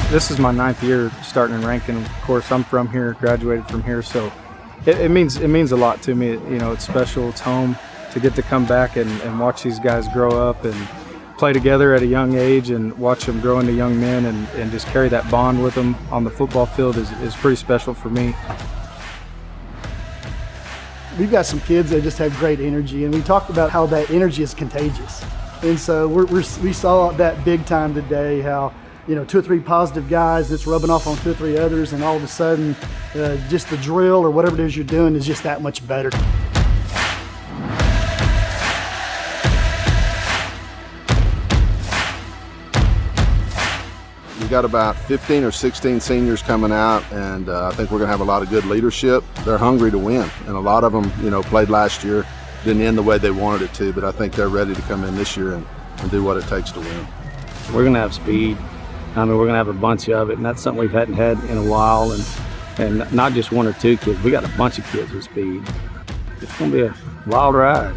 This is my 9th year starting in Rankin. Of course, I'm from here, graduated from here, so it means a lot to me. You know, it's special. It's home. To get to come back and watch these guys grow up and play together at a young age and watch them grow into young men and just carry that bond with them on the football field is pretty special for me. We've got some kids that just have great energy, and we talked about how that energy is contagious. And so we saw that big time today, how 2 or 3 positive guys that's rubbing off on 2 or 3 others, and all of a sudden just the drill or whatever it is you're doing is just that much better. We got about 15 or 16 seniors coming out, and I think we're going to have a lot of good leadership. They're hungry to win, and a lot of them, played last year, didn't end the way they wanted it to, but I think they're ready to come in this year and do what it takes to win. We're going to have speed. I mean, we're going to have a bunch of it, and that's something we hadn't had in a while, and not just 1 or 2 kids. We got a bunch of kids with speed. It's going to be a wild ride.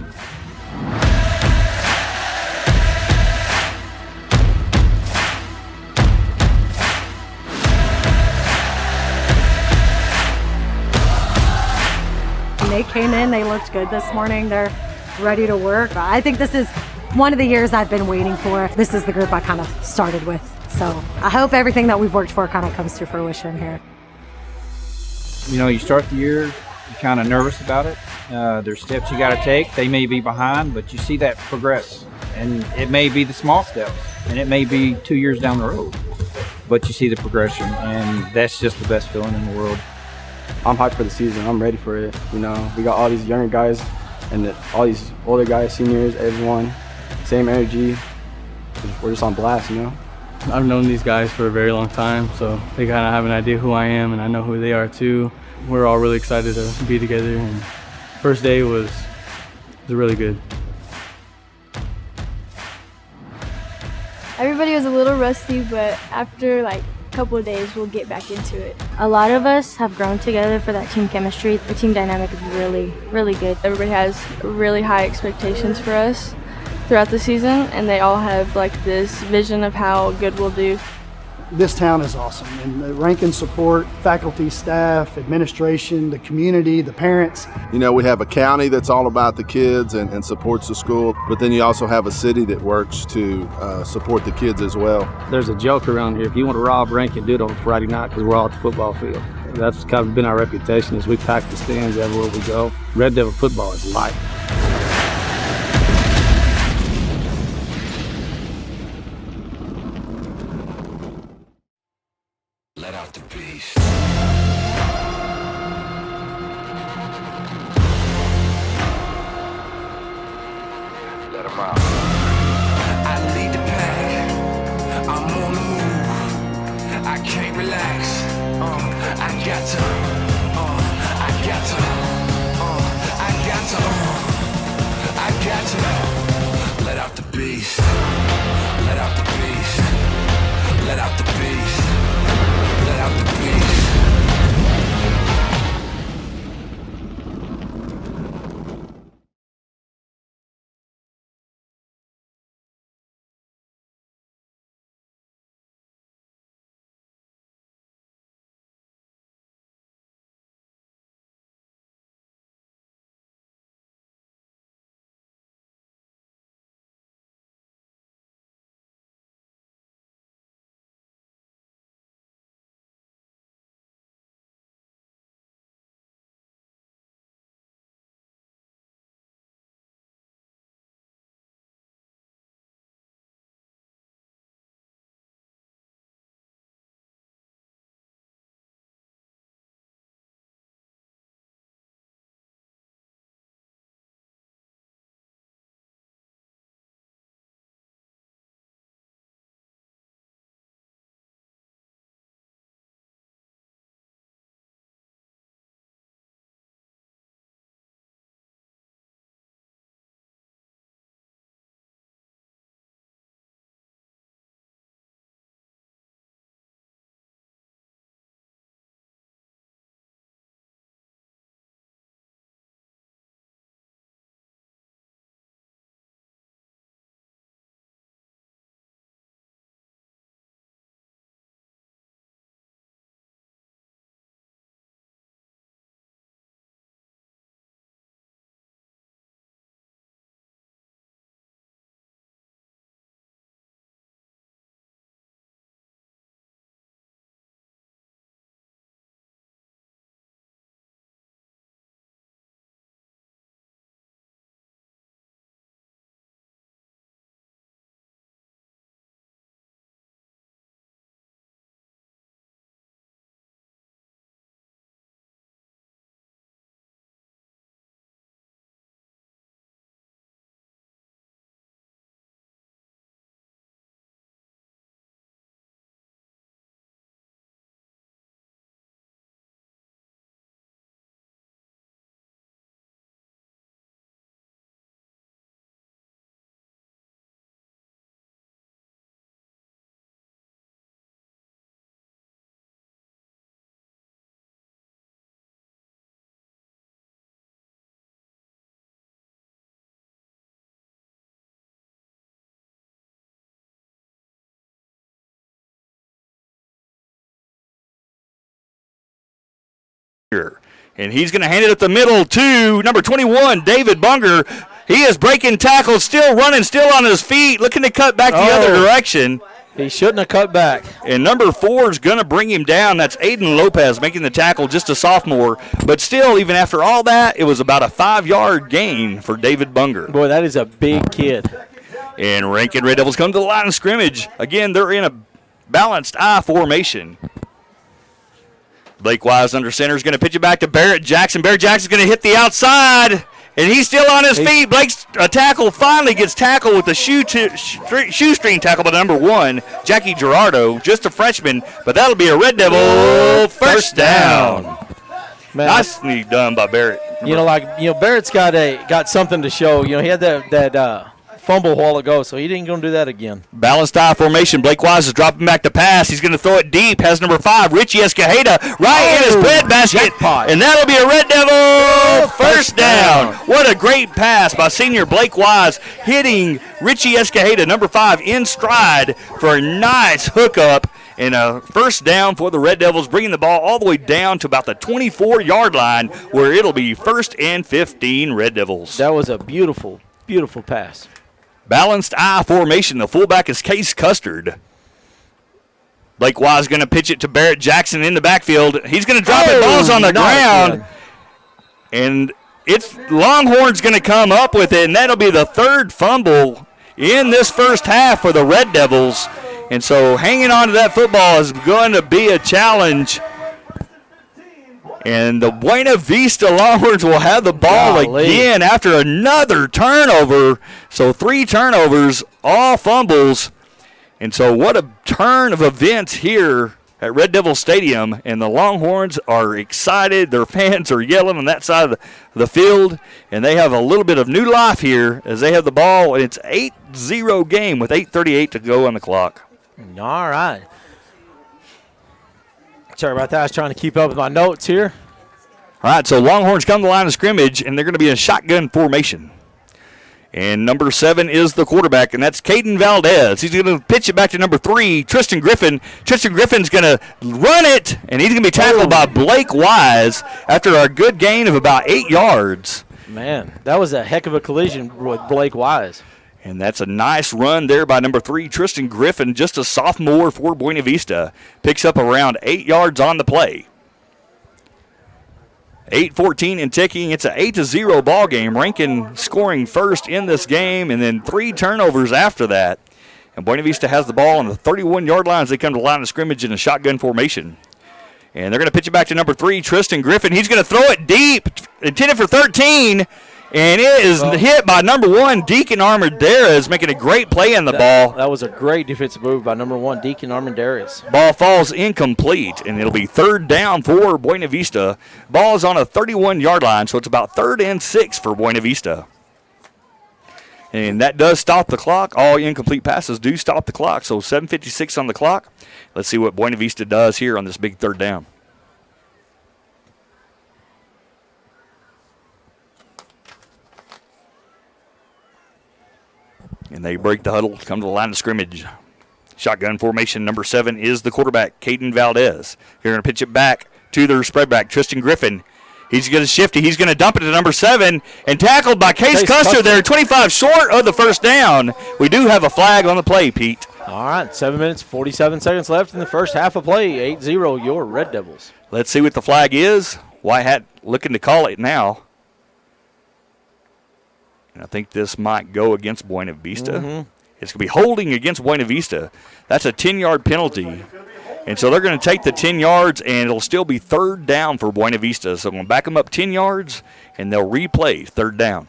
They came in, they looked good this morning. They're ready to work. I think this is one of the years I've been waiting for. This is the group I kind of started with. So I hope everything that we've worked for kind of comes to fruition here. You start the year, you're kind of nervous about it. There's steps you got to take. They may be behind, but you see that progress. And it may be the small steps, and it may be 2 years down the road. But you see the progression, and that's just the best feeling in the world. I'm hyped for the season. I'm ready for it. We got all these younger guys and all these older guys, seniors, everyone, same energy. We're just on blast, I've known these guys for a very long time, so they kind of have an idea who I am, and I know who they are too. We're all really excited to be together, and first day was really good. Everybody was a little rusty, but after a couple of days, we'll get back into it. A lot of us have grown together for that team chemistry. The team dynamic is really, really good. Everybody has really high expectations for us throughout the season, and they all have this vision of how good we'll do. This town is awesome, and the Rankin support, faculty, staff, administration, the community, the parents. We have a county that's all about the kids and supports the school, but then you also have a city that works to support the kids as well. There's a joke around here. If you want to rob Rankin, do it on Friday night because we're all at the football field. That's kind of been our reputation is we pack the stands everywhere we go. Red Devil football is life. Let out the beast. Let him out. I lead the pack. I'm on the move. I can't relax. I got to. I got to. And he's going to hand it up the middle to number 21, David Bunger. He is breaking tackles, still running, still on his feet, looking to cut back the other direction. He shouldn't have cut back. And number 4 is going to bring him down. That's Aiden Lopez making the tackle, just a sophomore. But still, even after all that, it was about a 5-yard gain for David Bunger. Boy, that is a big kid. And Rankin Red Devils come to the line of scrimmage. Again, they're in a balanced I formation. Blake Wise under center is going to pitch it back to Barrett Jackson. Barrett Jackson's going to hit the outside, and he's still on his feet. Blake's tackle finally gets tackled with the shoestring tackle by number 1, Jackie Gerardo, just a freshman, but that'll be a Red Devil first down. Man, nicely done by Barrett. Barrett's got something to show. He had that fumble a while ago, so he ain't going to do that again. Balanced I formation. Blake Wise is dropping back to pass. He's going to throw it deep. Has number 5, Richie Escajeda, right in his breadbasket. Jackpot. And that'll be a Red Devil first down. What a great pass by senior Blake Wise, hitting Richie Escajeda, number 5, in stride for a nice hookup. And a first down for the Red Devils, bringing the ball all the way down to about the 24-yard line, where it'll be 1st and 15 Red Devils. That was a beautiful, beautiful pass. Balanced I formation. The fullback is Case Custard. Blake Wise going to pitch it to Barrett Jackson in the backfield. He's going to drop it. Ball's on the ground. And it's Longhorn's going to come up with it, and that'll be the 3rd fumble in this first half for the Red Devils. And so hanging on to that football is going to be a challenge. And the Buena Vista Longhorns will have the ball again after another turnover. So 3 turnovers, all fumbles. And so what a turn of events here at Red Devil Stadium. And the Longhorns are excited. Their fans are yelling on that side of the field. And they have a little bit of new life here as they have the ball. And it's 8-0 game with 8:38 to go on the clock. All right. Sorry about that. I was trying to keep up with my notes here. All right, so Longhorns come to the line of scrimmage, and they're going to be in a shotgun formation. And number 7 is the quarterback, and that's Caden Valdez. He's going to pitch it back to number 3, Tristan Griffin. Tristan Griffin's going to run it, and he's going to be tackled by Blake Wise after a good gain of about 8 yards. Man, that was a heck of a collision with Blake Wise. And that's a nice run there by number 3, Tristan Griffin, just a sophomore for Buena Vista. Picks up around 8 yards on the play. 8:14 and ticking. It's an 8-0 ball game. Rankin scoring first in this game, and then 3 turnovers after that. And Buena Vista has the ball on the 31-yard line as they come to the line of scrimmage in a shotgun formation. And they're going to pitch it back to number 3, Tristan Griffin. He's going to throw it deep, intended for 13. And it is hit by number 1, Deacon Armendariz, making a great play in the ball. That was a great defensive move by number 1, Deacon Armendariz. Ball falls incomplete, and it'll be 3rd down for Buena Vista. Ball is on a 31-yard line, so it's about 3rd and 6 for Buena Vista. And that does stop the clock. All incomplete passes do stop the clock, so 7:56 on the clock. Let's see what Buena Vista does here on this big 3rd down. And they break the huddle, come to the line of scrimmage. Shotgun formation, number 7 is the quarterback, Caden Valdez. They're going to pitch it back to their spread back, Tristan Griffin. He's going to shift it. He's going to dump it to number 7 and tackled by Case Custer there, 25 short of the first down. We do have a flag on the play, Pete. All right, 7 minutes, 47 seconds left in the first half of play. 8-0, your Red Devils. Let's see what the flag is. White Hat looking to call it now. And I think this might go against Buena Vista. Mm-hmm. It's going to be holding against Buena Vista. That's a 10-yard penalty. And so they're going to take the 10 yards, and it'll still be 3rd down for Buena Vista. So I'm going to back them up 10 yards, and they'll replay 3rd down.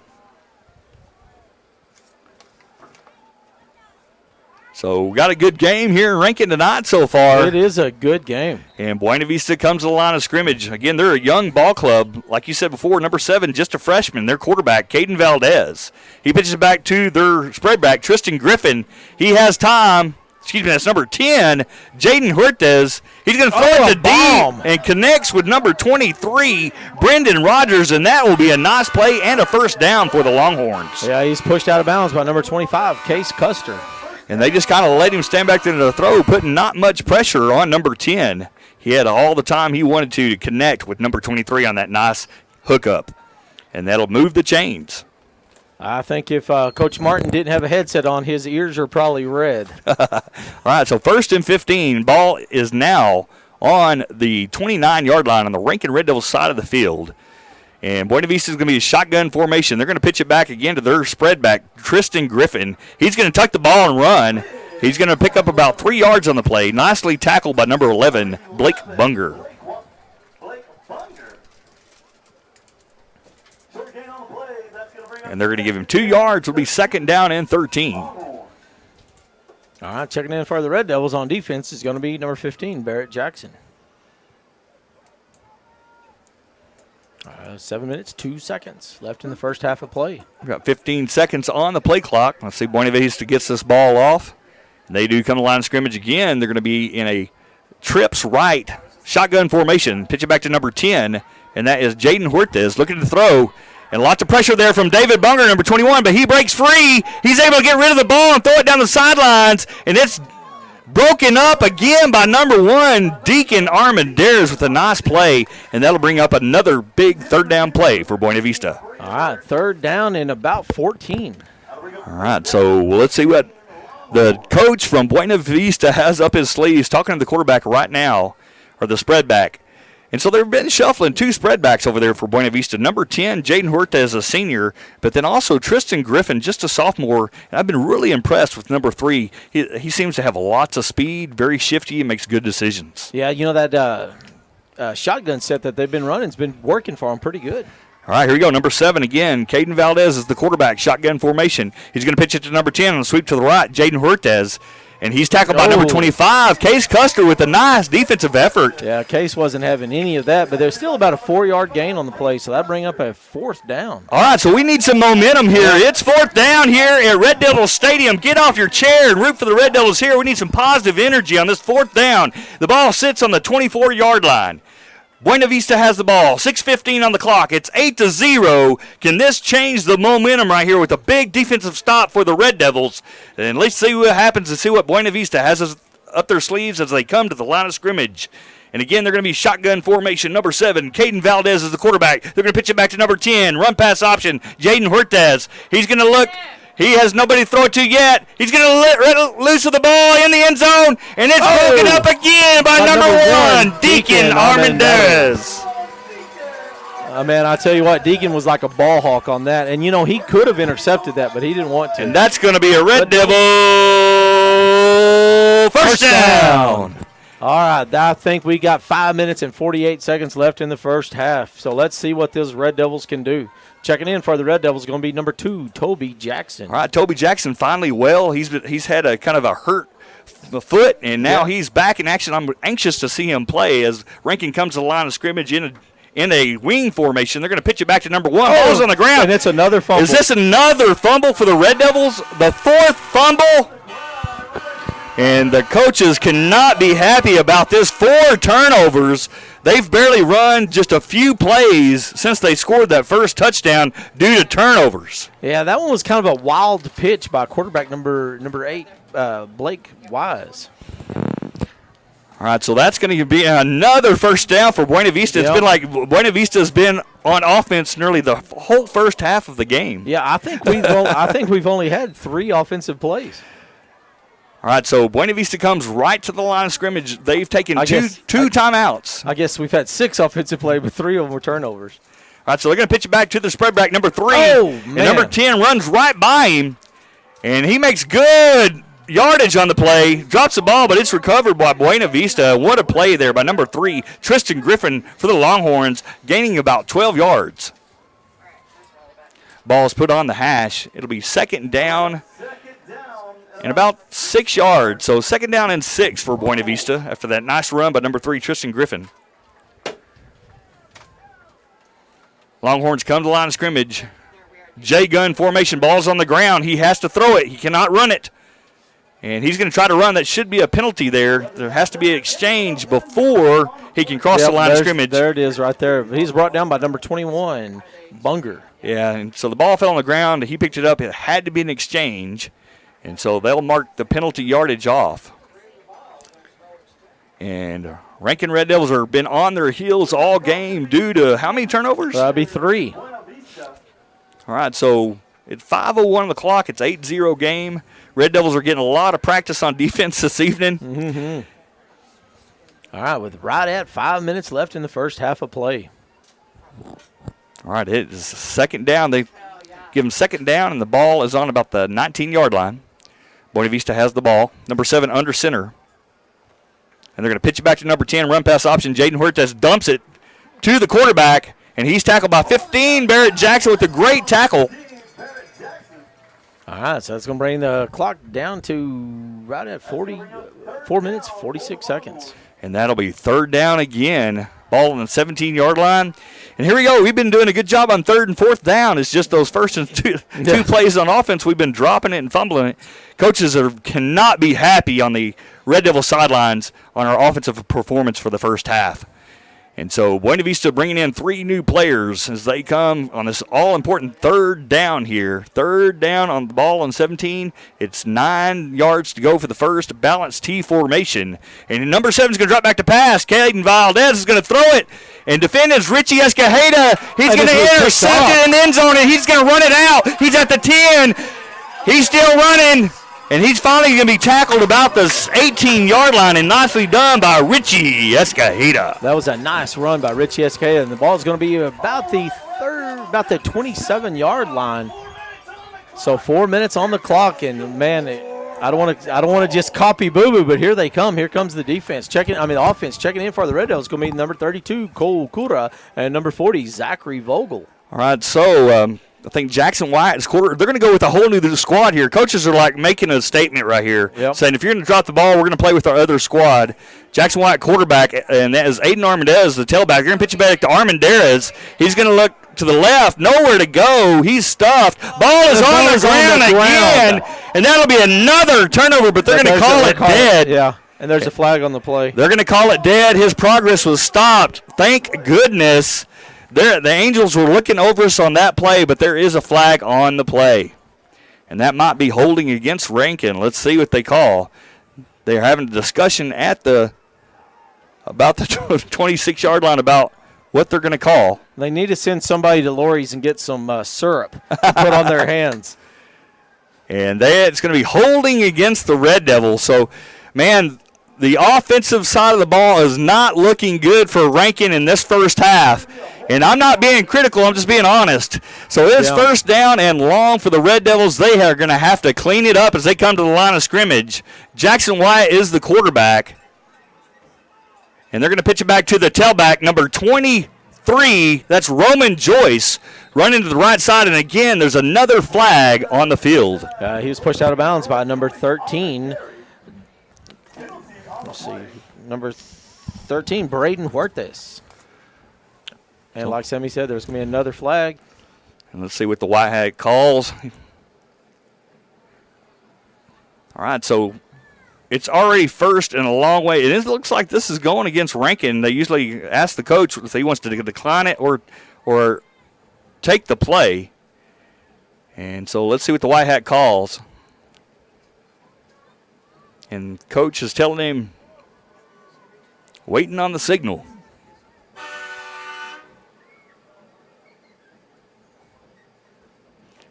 So we got a good game here in Rankin tonight so far. It is a good game. And Buena Vista comes to the line of scrimmage. Again, they're a young ball club. Like you said before, number 7, just a freshman. Their quarterback, Caden Valdez. He pitches back to their spread back, Tristan Griffin. He has time. That's number 10, Jaden Huertes. He's going to throw it to deep and connects with number 23, Brendan Rogers, and that will be a nice play and a first down for the Longhorns. Yeah, he's pushed out of bounds by number 25, Case Custer. And they just kind of let him stand back there to the throw, putting not much pressure on number 10. He had all the time he wanted to connect with number 23 on that nice hookup, and that'll move the chains. I think if Coach Martin didn't have a headset on, his ears are probably red. All right, so 1st and 15. Ball is now on the 29-yard line on the Rankin Red Devils side of the field. And Buena Vista is going to be a shotgun formation. They're going to pitch it back again to their spread back, Tristan Griffin. He's going to tuck the ball and run. He's going to pick up about 3 yards on the play. Nicely tackled by number 11, Blake Bunger. And they're going to give him 2 yards. It'll be 2nd down and 13. All right, checking in for the Red Devils on defense is going to be number 15, Barrett Jackson. 7 minutes, 2 seconds left in the first half of play. We've got 15 seconds on the play clock. Let's see, Buena Vista gets this ball off. And they do come to the line of scrimmage again. They're going to be in a trips right shotgun formation. Pitch it back to number 10, and that is Jaden Huertas looking to throw. And lots of pressure there from David Bunger, number 21, but he breaks free. He's able to get rid of the ball and throw it down the sidelines, and it's broken up again by number 1, Deacon Armendariz with a nice play, and that'll bring up another big 3rd down play for Buena Vista. All right, 3rd down and about 14. All right, so let's see what the coach from Buena Vista has up his sleeves, talking to the quarterback right now, or the spread back. And so they've been shuffling 2 spread backs over there for Buena Vista. Number 10, Jaden Huertas, a senior, but then also Tristan Griffin, just a sophomore. And I've been really impressed with number 3. He seems to have lots of speed, very shifty, and makes good decisions. Yeah, you know, that shotgun set that they've been running has been working for them pretty good. All right, here we go. Number 7 again. Caden Valdez is the quarterback, shotgun formation. He's going to pitch it to number 10 on the sweep to the right, Jaden Huertas. And he's tackled by number 25, Case Custer, with a nice defensive effort. Yeah, Case wasn't having any of that, but there's still about a 4-yard gain on the play, so that bring up a 4th down. All right, so we need some momentum here. It's 4th down here at Red Devils Stadium. Get off your chair and root for the Red Devils here. We need some positive energy on this 4th down. The ball sits on the 24-yard line. Buena Vista has the ball. 6:15 on the clock. It's 8-0. Can this change the momentum right here with a big defensive stop for the Red Devils? And let's see what happens and see what Buena Vista has up their sleeves as they come to the line of scrimmage. And again, they're going to be shotgun formation. Number 7, Caden Valdez is the quarterback. They're going to pitch it back to number 10. Run pass option, Jaden Huertas. He's going to look. He has nobody to throw it to yet. He's going to let loose of the ball in the end zone, and it's broken up again by number 1, Deacon Armendariz. Man, I tell you what, Deacon was like a ball hawk on that. And, you know, he could have intercepted that, but he didn't want to. And that's going to be a Red Devil first down. All right, I think we got 5 minutes and 48 seconds left in the first half. So let's see what those Red Devils can do. Checking in for the Red Devils is going to be number 2, Toby Jackson. All right, Toby Jackson finally well. He's had a kind of a hurt foot, and now he's back in action. I'm anxious to see him play as Rankin comes to the line of scrimmage in a wing formation. They're going to pitch it back to number 1. Ball's on the ground. And it's another fumble. Is this another fumble for the Red Devils? The 4th fumble? And the coaches cannot be happy about this. 4 turnovers. They've barely run just a few plays since they scored that first touchdown due to turnovers. Yeah, that one was kind of a wild pitch by quarterback number 8, Blake Wise. All right, so that's going to be another first down for Buena Vista. It's been like Buena Vista's been on offense nearly the whole first half of the game. Yeah, I think we've only had 3 offensive plays. All right, so Buena Vista comes right to the line of scrimmage. They've taken two timeouts. I guess we've had 6 offensive plays, but 3 of them were turnovers. All right, so they're going to pitch it back to the spread back, number 3. Oh, man. And number 10 runs right by him, and he makes good yardage on the play. Drops the ball, but it's recovered by Buena Vista. What a play there by number 3, Tristan Griffin for the Longhorns, gaining about 12 yards. Ball is put on the hash. It'll be 2nd down and about 6 yards. So 2nd down and 6 for Buena Vista after that nice run by number 3, Tristan Griffin. Longhorns come to the line of scrimmage. J-gun formation. Ball's on the ground. He has to throw it. He cannot run it. And he's going to try to run. That should be a penalty there. There has to be an exchange before he can cross the line of scrimmage. There it is right there. He's brought down by number 21, Bunger. Yeah, and so the ball fell on the ground. He picked it up. It had to be an exchange. And so they'll mark the penalty yardage off. And Rankin Red Devils have been on their heels all game due to how many turnovers? That'd be 3. All right, so at 5:01 on the clock, it's 8-0 game. Red Devils are getting a lot of practice on defense this evening. Mm-hmm. All right, with right at 5 minutes left in the first half of play. All right, it is second down. They give them second down, and the ball is on about the 19-yard line. Buena Vista has the ball. Number 7 under center. And they're going to pitch it back to number 10, run pass option. Jaden Huertas dumps it to the quarterback, and he's tackled by 15. Barrett Jackson with a great tackle. All right, so that's going to bring the clock down to right at 4 minutes, 46 seconds. And that'll be third down again. Ball on the 17-yard line. And here we go. We've been doing a good job on third and fourth down. It's just those first and two plays on offense. We've been dropping it and fumbling it. Coaches cannot be happy on the Red Devil sidelines on our offensive performance for the first half. And so Buena Vista bringing in 3 new players as they come on this all-important third down here. Third down on the ball on 17. It's 9 yards to go for the first balanced T formation. And number 7 is going to drop back to pass. Caden Valdez is going to throw it. And defenders Richie Escajeda, he's going to intercept it in the end zone, and he's going to run it out. He's at the 10. He's still running. And he's finally going to be tackled about the 18-yard line, and nicely done by Richie Escajeda. That was a nice run by Richie Escajeda, and the ball is going to be about the 27-yard line. So 4 minutes on the clock, and man, I don't want to just copy Boo-Boo, but here they come. Here comes the defense the offense checking in for the Red Devils. Going to be number 32 Cole Cura and number 40 Zachary Vogel. All right, so I think Jackson White is quarter. They're going to go with a whole new squad here. Coaches are like making a statement right here, saying if you're going to drop the ball, we're going to play with our other squad. Jackson White quarterback, and that is Aiden Armendariz, the tailback. They're going to pitch it back to Armendariz. He's going to look to the left, nowhere to go. He's stuffed. Ball is on the ground again, and that'll be another turnover. But they're going to call it dead. Yeah, and there's a flag on the play. They're going to call it dead. His progress was stopped. Thank goodness. The Angels were looking over us on that play, but there is a flag on the play. And that might be holding against Rankin. Let's see what they call. They're having a discussion about the 26-yard line about what they're going to call. They need to send somebody to Lori's and get some syrup to put on their hands. And it's going to be holding against the Red Devils. So, man, the offensive side of the ball is not looking good for Rankin in this first half. And I'm not being critical, I'm just being honest. So it's first down and long for the Red Devils. They are going to have to clean it up as they come to the line of scrimmage. Jackson Wyatt is the quarterback. And they're going to pitch it back to the tailback, number 23. That's Roman Joyce running to the right side. And, again, there's another flag on the field. He was pushed out of bounds by number 13. Let's see. Number 13, Braden Huertas. And like Sammy said, there's going to be another flag. And let's see what the White Hat calls. All right, so it's already first and a long way. It looks like this is going against Rankin. They usually ask the coach if he wants to decline it or take the play. And so let's see what the White Hat calls. And coach is telling him, waiting on the signal.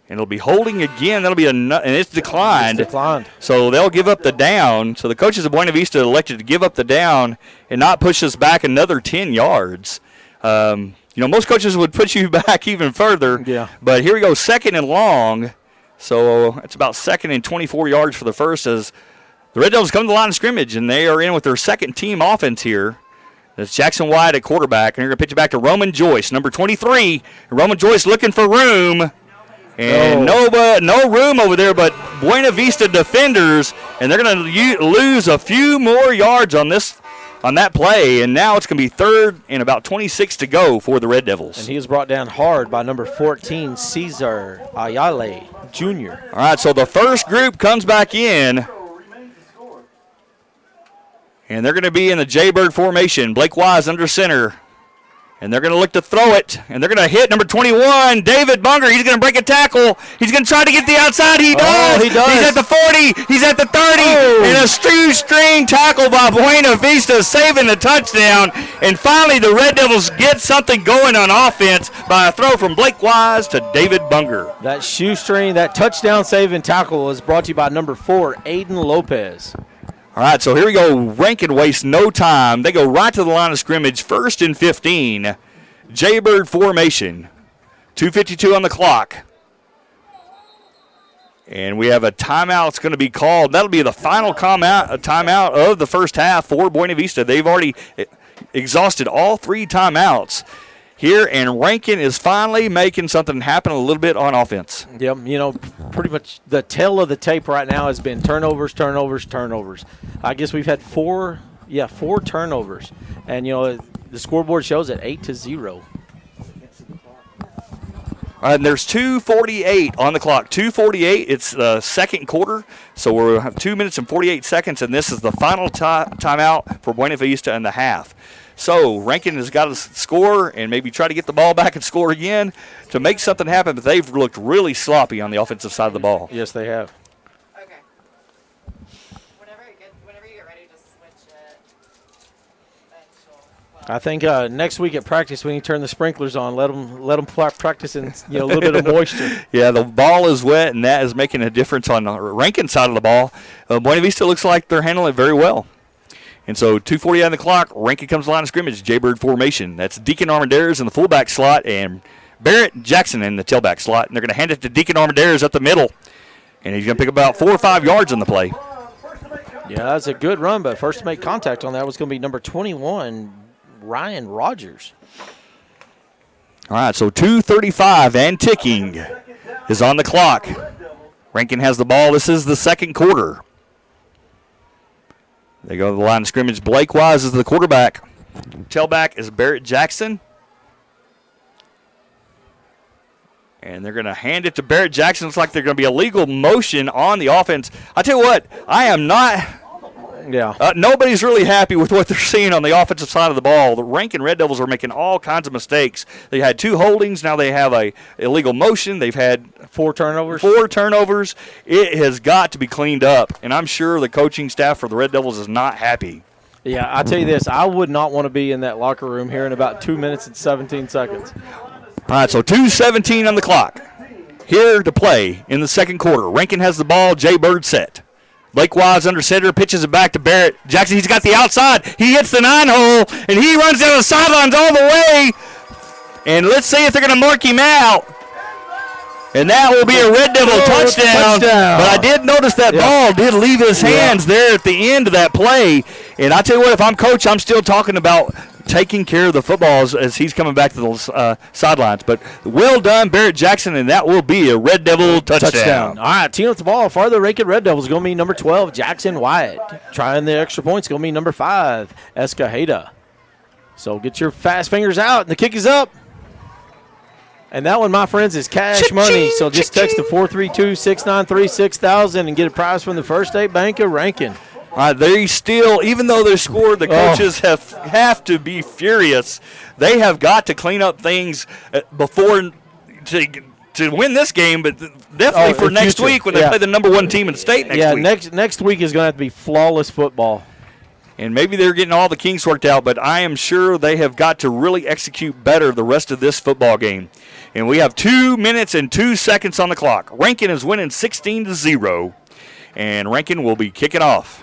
And it'll be holding again. That'll be and it's declined. It's declined. So they'll give up the down. So the coaches of Buena Vista elected to give up the down and not push us back another 10 yards. Most coaches would push you back even further. Yeah. But here we go, second and long. So it's about second and 24 yards for the first as the Red Devils come to the line of scrimmage, and they are in with their second team offense here. That's Jackson White at quarterback, and they're going to pitch it back to Roman Joyce, number 23. Roman Joyce looking for room. And no room over there, but Buena Vista defenders, and they're going to lose a few more yards on that play, and now it's going to be third and about 26 to go for the Red Devils. And he was brought down hard by number 14, Cesar Ayale Jr. All right, so the first group comes back in, and they're going to be in the Jaybird formation. Blake Wise under center. And they're going to look to throw it, and they're going to hit number 21, David Bunger. He's going to break a tackle. He's going to try to get the outside. He does. He does. He's at the 40. He's at the 30. And a shoestring tackle by Buena Vista, saving the touchdown. And finally, the Red Devils get something going on offense by a throw from Blake Wise to David Bunger. That shoestring, that touchdown saving tackle is brought to you by number 4, Aiden Lopez. All right, so here we go. Rankin wastes no time. They go right to the line of scrimmage, 1st and 15. Jaybird formation. 2:52 on the clock. And we have a timeout that's going to be called. That'll be the final timeout of the first half for Buena Vista. They've already exhausted all 3 timeouts here, and Rankin is finally making something happen a little bit on offense. Yep, pretty much the tail of the tape right now has been turnovers. I guess we've had 4 turnovers. And, the scoreboard shows it 8-0. All right, and there's 2:48 on the clock. 2:48, it's the second quarter, so we'll have 2 minutes and 48 seconds, and this is the final timeout for Buena Vista in the half. So Rankin has got to score and maybe try to get the ball back and score again to make something happen, but they've looked really sloppy on the offensive side of the ball. Yes, they have. Okay. Whenever you get ready, just switch it. I think next week at practice we need to turn the sprinklers on. Let them practice in a little bit of moisture. Yeah, the ball is wet, and that is making a difference on the Rankin side of the ball. Buena Vista looks like they're handling it very well. And so 2:40 on the clock, Rankin comes to the line of scrimmage, Jaybird formation. That's Deacon Armendariz in the fullback slot and Barrett Jackson in the tailback slot. And they're going to hand it to Deacon Armendariz up the middle. And he's going to pick about 4 or 5 yards on the play. Yeah, that's a good run, but first to make contact on that was going to be number 21, Ryan Rogers. All right, so 2:35 and ticking is on the clock. Rankin has the ball. This is the second quarter. They go to the line of scrimmage. Blake Wise is the quarterback. Tailback is Barrett Jackson. And they're going to hand it to Barrett Jackson. Looks like they're going to be a legal motion on the offense. I tell you what, I am not. Yeah. Nobody's really happy with what they're seeing on the offensive side of the ball. The Rankin Red Devils are making all kinds of mistakes. They had 2 holdings. Now they have a illegal motion. They've had 4 turnovers. 4 turnovers. It has got to be cleaned up, and I'm sure the coaching staff for the Red Devils is not happy. Yeah, I'll tell you this. I would not want to be in that locker room here in about 2 minutes and 17 seconds. All right, so 2:17 on the clock. Here to play in the second quarter. Rankin has the ball. Jaybird set. Blake Wise under center, pitches it back to Barrett Jackson. He's got the outside. He hits the 9-hole, and he runs down the sidelines all the way. And let's see if they're going to mark him out. And that will be a Red Devil touchdown. But I did notice that ball did leave his hands there at the end of that play. And I tell you what, if I'm coach, I'm still talking about taking care of the football as he's coming back to the sidelines. But well done, Barrett Jackson, and that will be a Red Devil touchdown. All right, team up the ball for the Rankin Red Devils is going to be number 12, Jackson Wyatt. Trying the extra points going to be number 5, Escajeda. So get your fast fingers out, and the kick is up. And that one, my friends, is cash money. So just text to 432-693-6000 and get a prize from the First State Bank of Rankin. All right, they still, even though they scored, the coaches have to be furious. They have got to clean up things before to win this game, but definitely for next week when they play the number 1 team in the state next week. Next week is going to have to be flawless football. And maybe they're getting all the kinks worked out, but I am sure they have got to really execute better the rest of this football game. And we have 2 minutes and 2 seconds on the clock. Rankin is winning 16-0, and Rankin will be kicking off.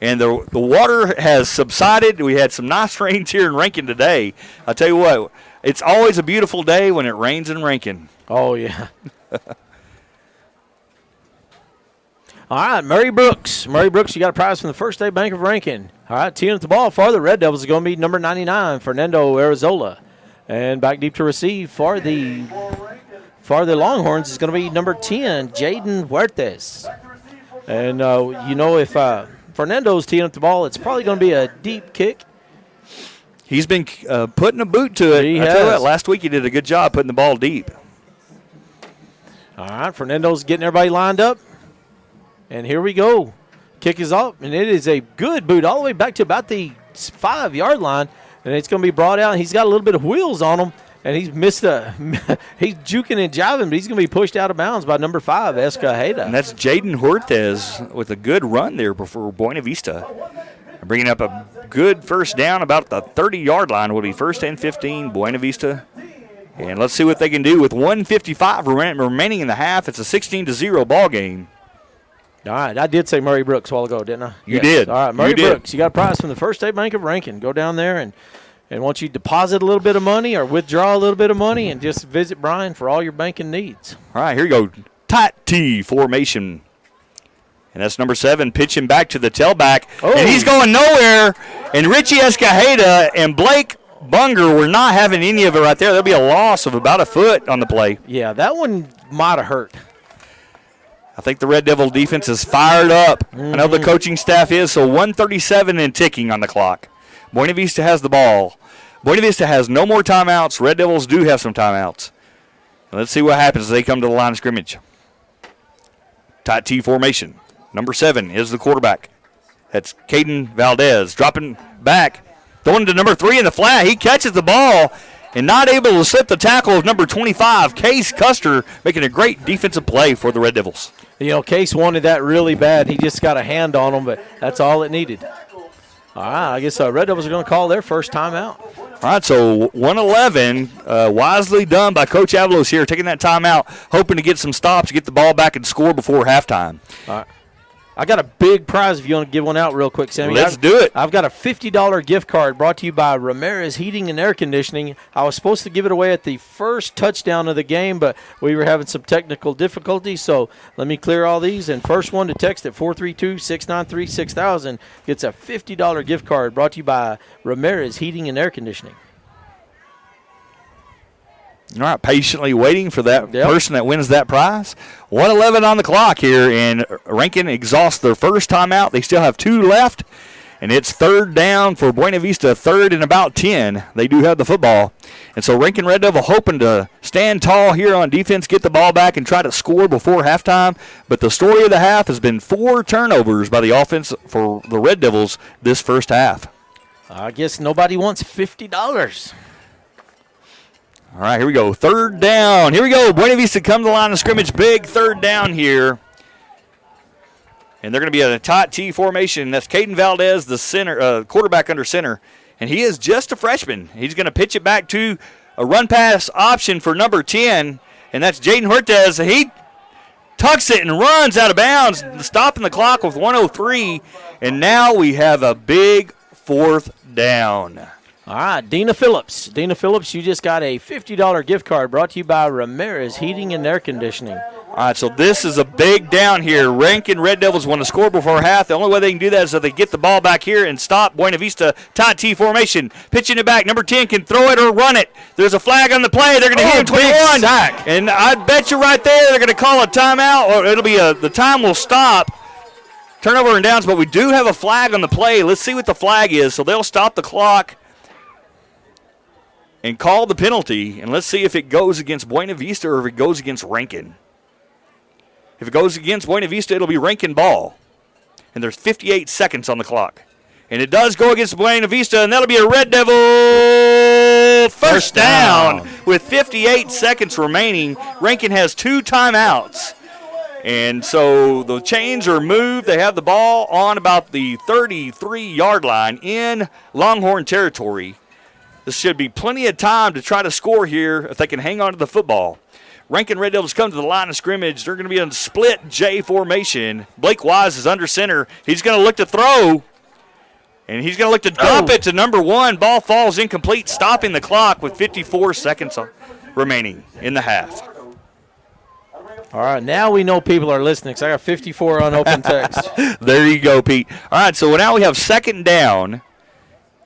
And the water has subsided. We had some nice rains here in Rankin today. I'll tell you what, it's always a beautiful day when it rains in Rankin. Oh, yeah. All right, Murray Brooks. Murray Brooks, you got a prize from the First State Bank of Rankin. All right, teeing up the ball for the Red Devils is going to be number 99, Fernando Arizola. And back deep to receive for the Longhorns is going to be number 10, Jaden Huertes. And, if Fernando's teeing up the ball, it's probably going to be a deep kick. He's been putting a boot to it. I tell you what, last week he did a good job putting the ball deep. All right, Fernando's getting everybody lined up. And here we go. Kick is up, and it is a good boot all the way back to about the 5-yard line. And and it's going to be brought out. And he's got a little bit of wheels on him, and he's missed he's juking and jiving, but he's going to be pushed out of bounds by number 5, Escajeda. And that's Jaden Huertes with a good run there before Buena Vista. Bringing up a good first down about the 30-yard line. Will be 1st and 15, Buena Vista. And let's see what they can do with 1:55 remaining in the half. It's a 16-0 ball game. All right, I did say Murray Brooks a while ago, didn't I? You did. All right, Murray Brooks, you got a prize from the First State Bank of Rankin. Go down there and once you deposit a little bit of money or withdraw a little bit of money, and just visit Brian for all your banking needs. All right, here you go. Tight T formation. And that's number 7 pitching back to the tailback. Oh. And he's going nowhere. And Richie Escajeda and Blake Bunger were not having any of it right there. There'll be a loss of about a foot on the play. Yeah, that one might have hurt. I think the Red Devil defense is fired up. I know the coaching staff is, so 1:37 and ticking on the clock. Buena Vista has the ball. Buena Vista has no more timeouts. Red Devils do have some timeouts. Let's see what happens as they come to the line of scrimmage. Tight T formation. Number 7 is the quarterback. That's Caden Valdez dropping back. Going to number 3 in the flat. He catches the ball and not able to slip the tackle of number 25, Case Custer, making a great defensive play for the Red Devils. You know, Case wanted that really bad. He just got a hand on him, but that's all it needed. All right, I guess Red Devils are going to call their first timeout. All right, so 1:11, wisely done by Coach Avalos here, taking that timeout, hoping to get some stops, get the ball back and score before halftime. All right. I got a big prize if you want to give one out real quick, Sammy. Let's do it. I've got a $50 gift card brought to you by Ramirez Heating and Air Conditioning. I was supposed to give it away at the first touchdown of the game, but we were having some technical difficulties, so let me clear all these. And first one to text at 432-693-6000 gets a $50 gift card brought to you by Ramirez Heating and Air Conditioning. All right, patiently waiting for that person that wins that prize. 1:11 on the clock here, and Rankin exhausts their first timeout. They still have 2 left, and it's 3rd down for Buena Vista, 3rd and about 10. They do have the football. And so Rankin Red Devil hoping to stand tall here on defense, get the ball back, and try to score before halftime. But the story of the half has been 4 turnovers by the offense for the Red Devils this first half. I guess nobody wants $50. All right, here we go. 3rd down. Here we go. Buena Vista come to the line of scrimmage. Big 3rd down here. And they're going to be in a tight T formation. That's Caden Valdez, the center, quarterback under center. And he is just a freshman. He's going to pitch it back to a run-pass option for number 10. And that's Jaden Huertes. He tucks it and runs out of bounds, stopping the clock with 1:03. And now we have a big 4th down. All right, Dina Phillips. Dina Phillips, you just got a $50 gift card brought to you by Ramirez Heating and Air Conditioning. All right, so this is a big down here. Rankin Red Devils want to score before half. The only way they can do that is if they get the ball back here and stop Buena Vista. Tight T formation. Pitching it back. Number 10 can throw it or run it. There's a flag on the play. They're going to hit him 21. Sack. And I bet you right there they're going to call a timeout, or it'll be the time will stop. Turnover and downs, but we do have a flag on the play. Let's see what the flag is. So they'll stop the clock and call the penalty, and let's see if it goes against Buena Vista or if it goes against Rankin. If it goes against Buena Vista, it'll be Rankin ball. And there's 58 seconds on the clock. And it does go against Buena Vista, and that'll be a Red Devil first down. With 58 seconds remaining. Rankin has 2 timeouts. And so the chains are moved. They have the ball on about the 33-yard line in Longhorn territory. This should be plenty of time to try to score here if they can hang on to the football. Rankin Red Devils come to the line of scrimmage. They're going to be in split J formation. Blake Wise is under center. He's going to look to throw, and he's going to look to dump it to number 1. Ball falls incomplete, stopping the clock with 54 seconds remaining in the half. All right, now we know people are listening because I got 54 unopened text. There you go, Pete. All right, so now we have 2nd down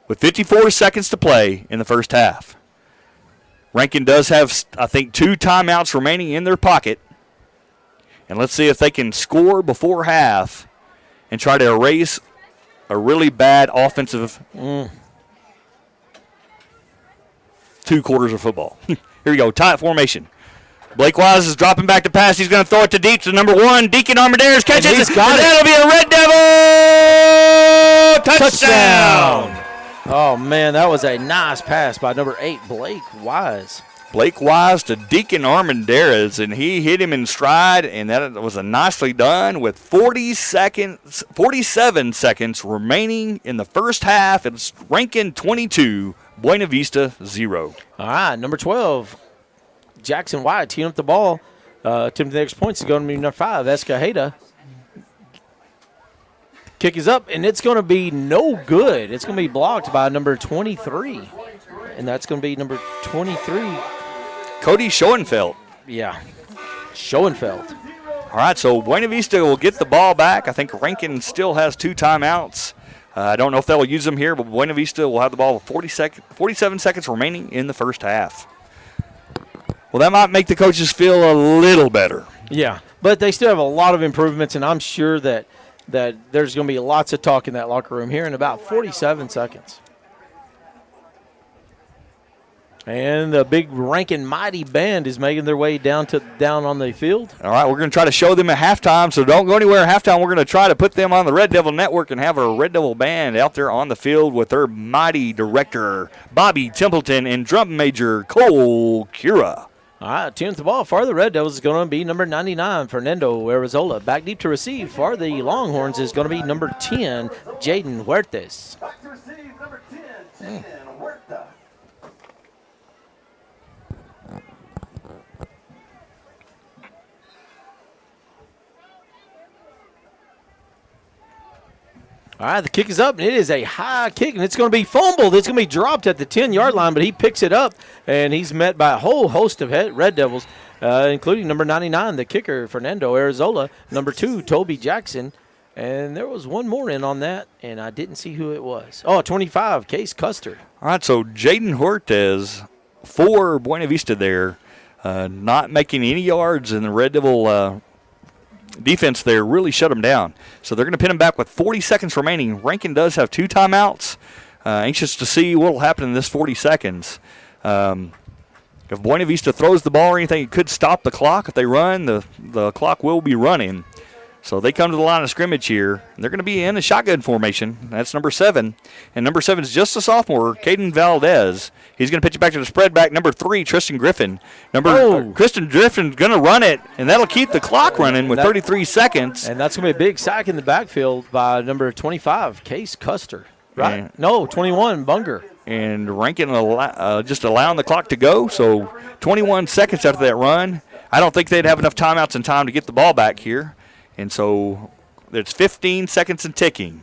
with 54 seconds to play in the first half. Rankin does have, I think, 2 timeouts remaining in their pocket. And let's see if they can score before half and try to erase a really bad offensive 2 quarters of football. Here we go, tight formation. Blake Wise is dropping back to pass. He's going to throw it to deep to number 1. Deacon Armendariz catches it. And that'll be a Red Devil touchdown. Oh, Oh, man, that was a nice pass by number 8, Blake Wise. Blake Wise to Deacon Armendariz, and he hit him in stride, and that was a nicely done with 47 seconds remaining in the first half. It's Rankin 22, Buena Vista 0. All right, number 12, Jackson White teeing up the ball. Attempting the next points is going to be number 5, Escajeda. Kick is up, and it's going to be no good. It's going to be blocked by number 23, and that's going to be number 23. Cody Schoenfeld. Yeah, Schoenfeld. All right, so Buena Vista will get the ball back. I think Rankin still has 2 timeouts. I don't know if they'll use them here, but Buena Vista will have the ball with 47 seconds remaining in the first half. Well, that might make the coaches feel a little better. Yeah, but they still have a lot of improvements, and I'm sure that there's going to be lots of talk in that locker room here in about 47 seconds. And the big Rankin Mighty band is making their way down on the field. All right, we're going to try to show them at halftime, so don't go anywhere at halftime. We're going to try to put them on the Red Devil Network and have a Red Devil band out there on the field with their mighty director, Bobby Templeton, and drum major, Cole Cura. All right, tunes the ball for the Red Devils is going to be number 99, Fernando Arizola. Back deep to receive for the Longhorns is going to be number 10, Jaden Huertas. Back to receive, number 10, Jaden Huerta. All right, the kick is up, and it is a high kick, and it's going to be fumbled. It's going to be dropped at the 10-yard line, but he picks it up, and he's met by a whole host of Red Devils, including number 99, the kicker, Fernando Arizola, number 2, Toby Jackson, and there was one more in on that, and I didn't see who it was. Oh, 25, Case Custer. All right, so Jaden Huertas for Buena Vista there, not making any yards in the Red Devil defense there really shut them down. So they're going to pin him back with 40 seconds remaining. Rankin does have 2 timeouts. Anxious to see what will happen in this 40 seconds. If Buena Vista throws the ball or anything, it could stop the clock. If they run, the clock will be running. So they come to the line of scrimmage here. And they're going to be in a shotgun formation. That's number 7. And number 7 is just a sophomore, Caden Valdez. He's going to pitch it back to the spread back. Number 3, Tristan Griffin. Tristan Griffin's going to run it, and that'll keep the clock running with 33 seconds. And that's going to be a big sack in the backfield by number 25, Case Custer. Right? No, 21, Bunger. And Rankin just allowing the clock to go. So 21 seconds after that run. I don't think they'd have enough timeouts in time to get the ball back here. And so it's 15 seconds and ticking.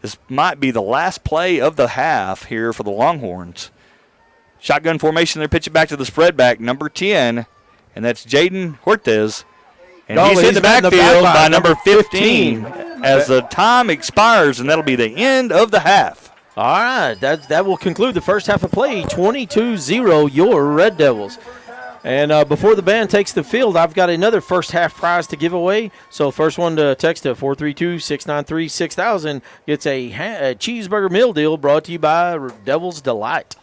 This might be the last play of the half here for the Longhorns. Shotgun formation, they're pitching back to the spread back, number 10, and that's Jaden Huertas. And he's in the backfield by number 15 as the time expires, and that'll be the end of the half. All right, that will conclude the first half of play, 22-0, your Red Devils. And before the band takes the field, I've got another first half prize to give away. So first one to text to 432-693-6000 gets a cheeseburger meal deal brought to you by Devil's Delight.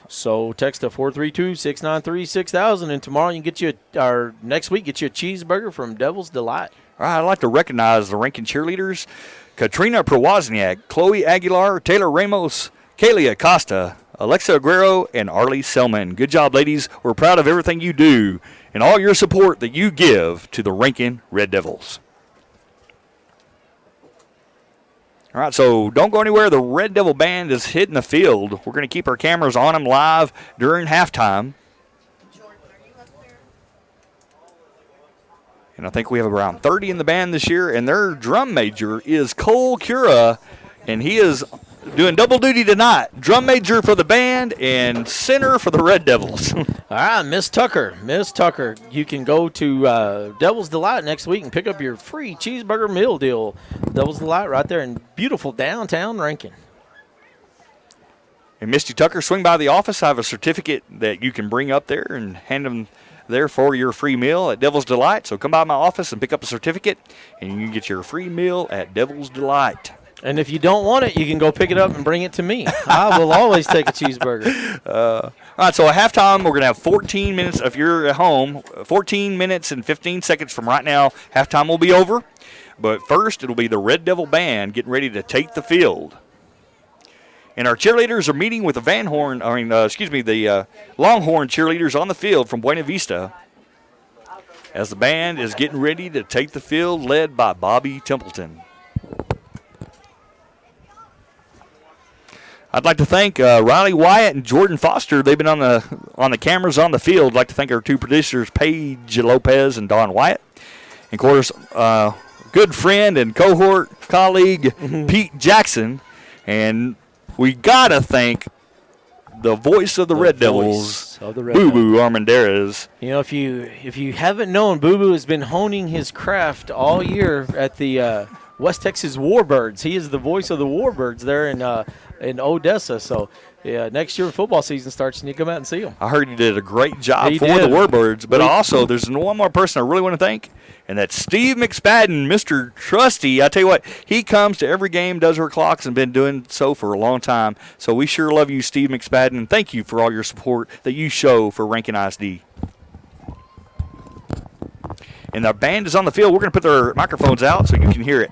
So text to 432-693-6000, and tomorrow you can next week get you a cheeseburger from Devil's Delight. All right, I'd like to recognize the Rankin cheerleaders: Katrina Prowazniak, Chloe Aguilar, Taylor Ramos, Kaylee Acosta, Alexa Aguero, and Arlie Selman. Good job, ladies. We're proud of everything you do and all your support that you give to the Rankin Red Devils. All right, so don't go anywhere. The Red Devil Band is hitting the field. We're going to keep our cameras on them live during halftime. And I think we have around 30 in the band this year, and their drum major is Cole Cura, and he is doing double duty tonight. Drum major for the band and center for the Red Devils. All right, Miss Tucker, you can go to Devil's Delight next week and pick up your free cheeseburger meal deal. Devil's Delight right there in beautiful downtown Rankin. And Misty Tucker, swing by the office. I have a certificate that you can bring up there and hand them there for your free meal at Devil's Delight. So come by my office and pick up a certificate, and you can get your free meal at Devil's Delight. And if you don't want it, you can go pick it up and bring it to me. I will always take a cheeseburger. All right, so at halftime, we're going to have 14 minutes. If you're at home, 14 minutes and 15 seconds from right now, halftime will be over. But first, it'll be the Red Devil Band getting ready to take the field. And our cheerleaders are meeting with the the Longhorn cheerleaders on the field from Buena Vista as the band is getting ready to take the field, led by Bobby Templeton. I'd like to thank Riley Wyatt and Jordan Foster. They've been on the cameras on the field. I'd like to thank our two producers, Paige Lopez and Don Wyatt. And, of course, good friend and cohort colleague Pete Jackson. And we got to thank the voice of the Red Devils, Boo Boo Armendariz. You know, if you haven't known, Boo Boo has been honing his craft all year at the West Texas Warbirds. He is the voice of the Warbirds there in Odessa. So, yeah, next year when football season starts, you need to come out and see him. I heard he did a great job the Warbirds. But also, there's one more person I really want to thank, and that's Steve McSpadden, Mr. Trusty. I tell you what, he comes to every game, does her clocks, and been doing so for a long time. So we sure love you, Steve McSpadden, and thank you for all your support that you show for Rankin ISD. And the band is on the field. We're going to put their microphones out so you can hear it.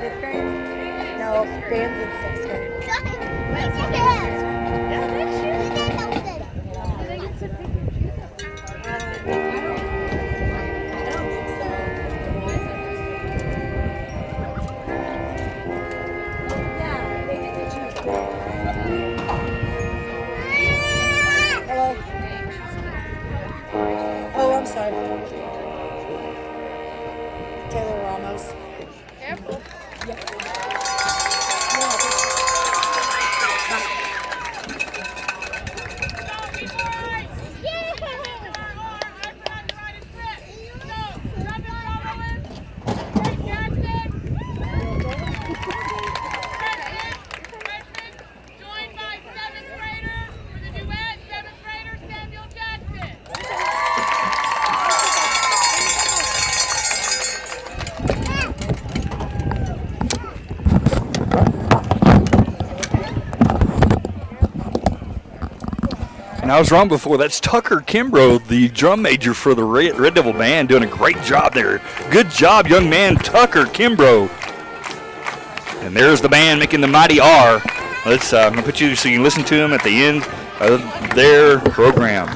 Fifth grade? No, band's in sixth grade. side. Taylor Ramos. Careful. And I was wrong before. That's Tucker Kimbrough, the drum major for the Red Devil Band, doing a great job there. Good job, young man, Tucker Kimbrough. And there's the band making the mighty R. Let's I'm gonna put you so you can listen to them at the end of their program.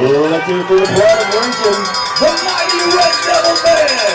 Let's hear it for the pride of Rankin, the mighty Red Devil Band.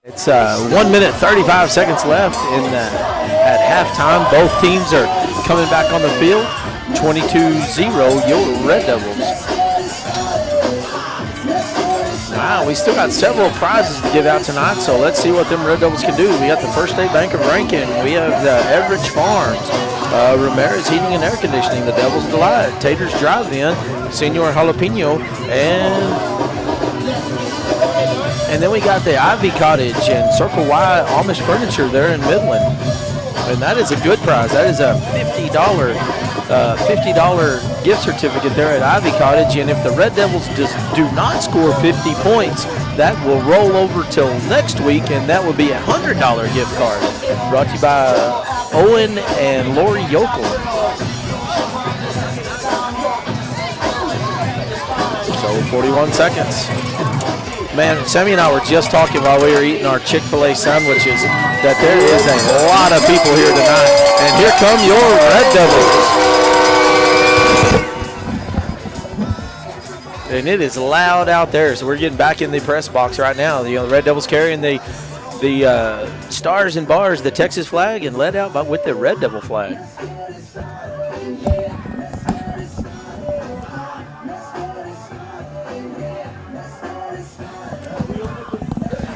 It's 1 minute 35 seconds left at halftime. Both teams are coming back on the field. 22-0, your Red Devils. Wow, we still got several prizes to give out tonight, so let's see what them Red Devils can do. We got the First State Bank of Rankin. We have the Everidge Farms, Ramirez Heating and Air Conditioning, the Devil's Delight, Tater's Drive-In, Senor Jalapeno, and then we got the Ivy Cottage and Circle Y Amish Furniture there in Midland. And that is a good prize. That is a $50 gift certificate there at Ivy Cottage. And if the Red Devils do not score 50 points, that will roll over till next week, and that will be a $100 gift card. Brought to you by Owen and Lori Yokel. So 41 seconds. Man, Sammy and I were just talking while we were eating our Chick-fil-A sandwiches that there is a lot of people here tonight. And here come your Red Devils. And it is loud out there, so we're getting back in the press box right now. You know, the Red Devils carrying the stars and bars, the Texas flag, and led out with the Red Devil flag.